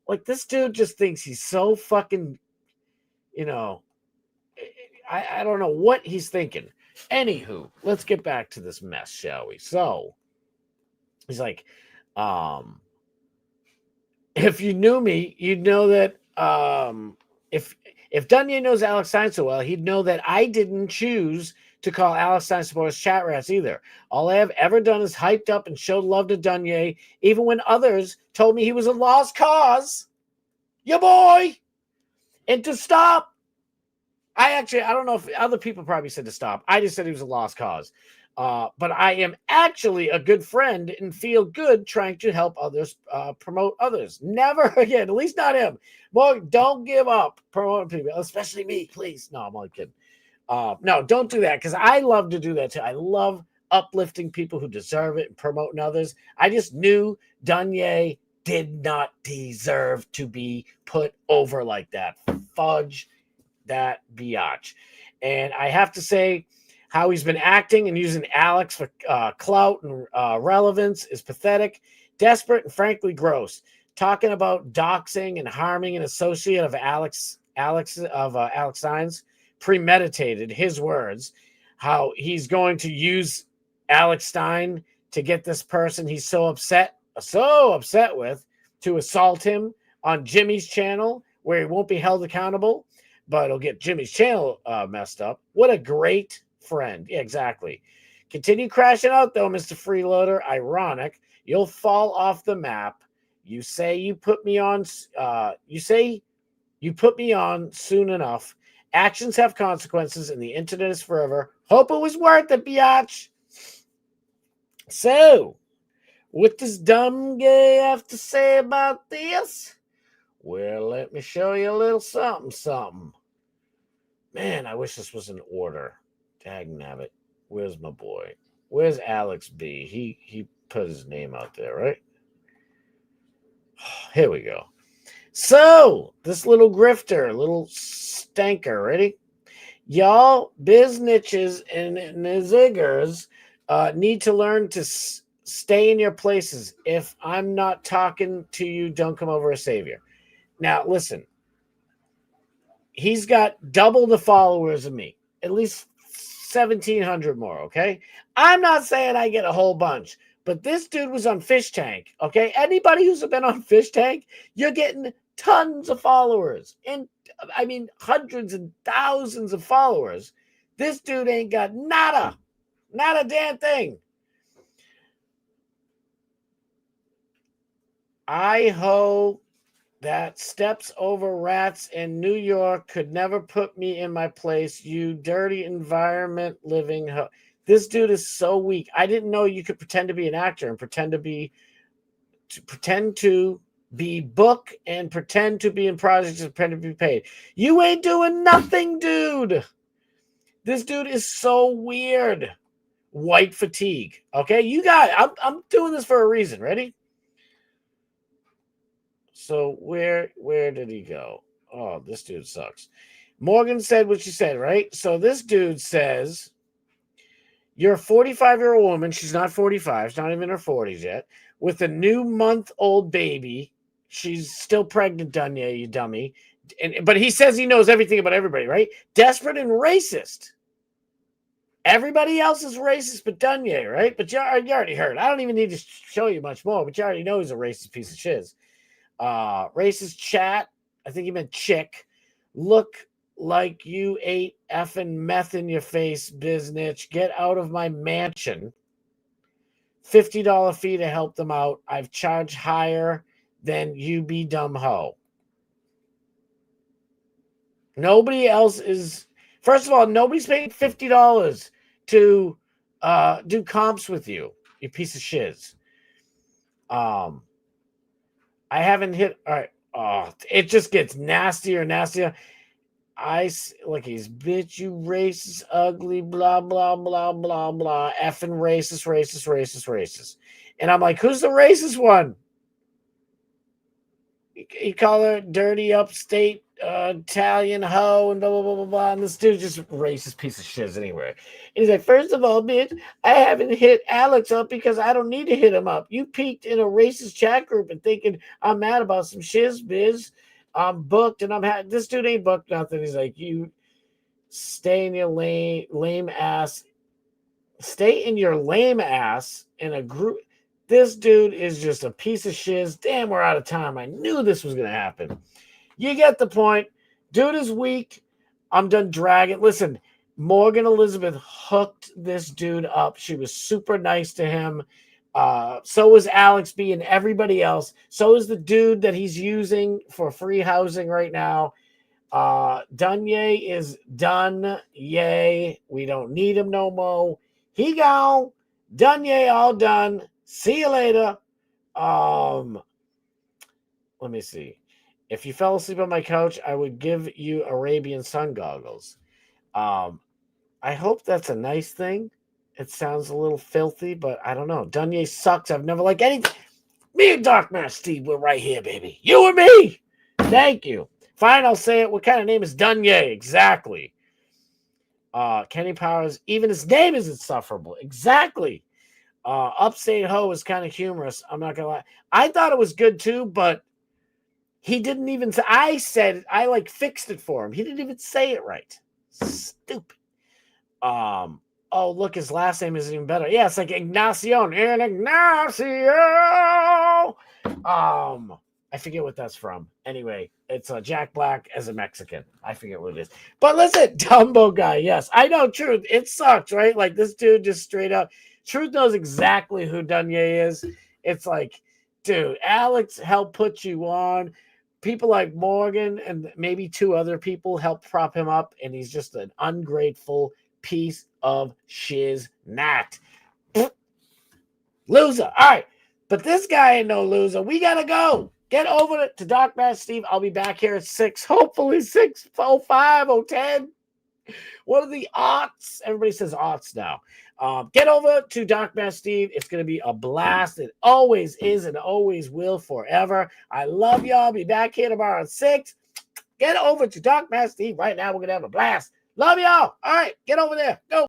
Like, this dude just thinks he's so fucking, you know, I don't know what he's thinking. Anywho, let's get back to this mess, shall we? So he's like, if you knew me, you'd know that if Duanyay knows Alex Stein so well, he'd know that I didn't choose to call Alex Stein supporters chat rats either. All I have ever done is hyped up and showed love to Duanyay, even when others told me he was a lost cause. Ya boy! And to stop. I don't know if other people probably said to stop. I just said he was a lost cause. But I am actually a good friend and feel good trying to help others, promote others. Never again, at least not him. Well, don't give up promoting people, especially me, please. No, I'm only kidding. No, don't do that because I love to do that too. I love uplifting people who deserve it and promoting others. I just knew Duanyay did not deserve to be put over like that. Fudge that biatch. And I have to say, how he's been acting and using Alex for clout and relevance is pathetic, desperate, and frankly gross. Talking about doxing and harming an associate of Alex Stein's, premeditated, his words, how he's going to use Alex Stein to get this person he's so upset with to assault him on Jimmy's channel where he won't be held accountable, but it'll get Jimmy's channel messed up. What a great friend. Yeah, exactly. Continue crashing out, though, Mr. Freeloader. Ironic. You'll fall off the map. You say you put me on. You put me on soon enough. Actions have consequences, and the internet is forever. Hope it was worth it, biatch. So, what does dumb gay have to say about this? Well, let me show you a little something. Man, I wish this was in order. Dag nabbit. Where's my boy? Where's Alex B? He put his name out there, right? Here we go. So, this little grifter, little stanker, ready? Y'all, biznitches and ziggers need to learn to stay in your places. If I'm not talking to you, don't come over as savior. Now, listen. He's got double the followers of me. At least 1,700 more, okay? I'm not saying I get a whole bunch, but this dude was on Fishtank, okay? Anybody who's been on Fishtank, you're getting tons of followers. And I mean, hundreds and thousands of followers. This dude ain't got nada. Not a damn thing. I hope that steps over rats in New York could never put me in my place. You dirty environment living. This dude is so weak. I didn't know you could pretend to be an actor and pretend to be book and pretend to be in projects and pretend to be paid. You ain't doing nothing, dude. This dude is so weird. White fatigue. Okay, you got it. I'm doing this for a reason. Ready? So where did he go? Oh, this dude sucks. Morgan said what she said, right? So this dude says, you're a 45-year-old woman. She's not 45. She's not even in her 40s yet. With a new month-old baby. She's still pregnant, Duanyay, you dummy. But he says he knows everything about everybody, right? Desperate and racist. Everybody else is racist but Duanyay, right? But you already heard. I don't even need to show you much more, but you already know he's a racist piece of shiz. Racist chat. I think he meant chick. Look like you ate effing meth in your face, biznitch. Get out of my mansion. $50 fee to help them out. I've charged higher than you be dumb hoe. Nobody else is. First of all, nobody's paying $50 to do comps with you, you piece of shiz. I haven't hit. All right. Oh, it just gets nastier and nastier. Like he's bitch, you racist, ugly, blah, blah, blah, blah, blah. Effing racist. And I'm like, who's the racist one? You call her dirty upstate Italian hoe and blah, blah, blah, blah, blah. And this dude's just a racist piece of shit anyway. And he's like, first of all, bitch, I haven't hit Alex up because I don't need to hit him up. You peeked in a racist chat group and thinking I'm mad about some shiz biz. I'm booked and this dude ain't booked nothing. He's like, you stay in your lame ass. Stay in your lame ass in a group. This dude is just a piece of shiz. Damn, we're out of time. I knew this was going to happen. You get the point. Dude is weak. I'm done dragging. Listen, Morgan Elizabeth hooked this dude up. She was super nice to him. So was Alex B and everybody else. So is the dude that he's using for free housing right now. Duanyay is done. Yay. We don't need him no more. He gone. Duanyay all done. See you later. Let me see. If you fell asleep on my couch, I would give you Arabian sun goggles. I hope that's a nice thing. It sounds a little filthy, but I don't know. Duanyay sucks. I've never liked anything. Me and Dark Master Steve, we're right here, baby. You and me. Thank you. Fine, I'll say it. What kind of name is Duanyay? Exactly. Kenny Powers, even his name is insufferable. Exactly. Upstate Ho is kind of humorous. I'm not gonna lie. I thought it was good too, but he didn't even say. I said it. I fixed it for him. He didn't even say it right. Stupid. Oh, look, his last name is even better. Yeah, it's like Ignacio. Ignacio. I forget what that's from. Anyway, it's Jack Black as a Mexican. I forget what it is. But listen, Dumbo guy. Yes, I know. Truth. It sucks, right? Like this dude just straight up. Truth knows exactly who Duanyay is. It's like, dude, Alex helped put you on. People like Morgan and maybe two other people help prop him up, and he's just an ungrateful piece of shiz not. Loser. All right. But this guy ain't no loser. We got to go. Get over to Dark Master Steve. I'll be back here at 6, hopefully 6:05, 0:10. What are the aughts? Everybody says aughts now. Get over to Dark Mass Steve. It's going to be a blast. It always is and always will forever. I love y'all. Be back here tomorrow at 6. Get over to Dark Mass Steve right now. We're going to have a blast. Love y'all. All right. Get over there. Go.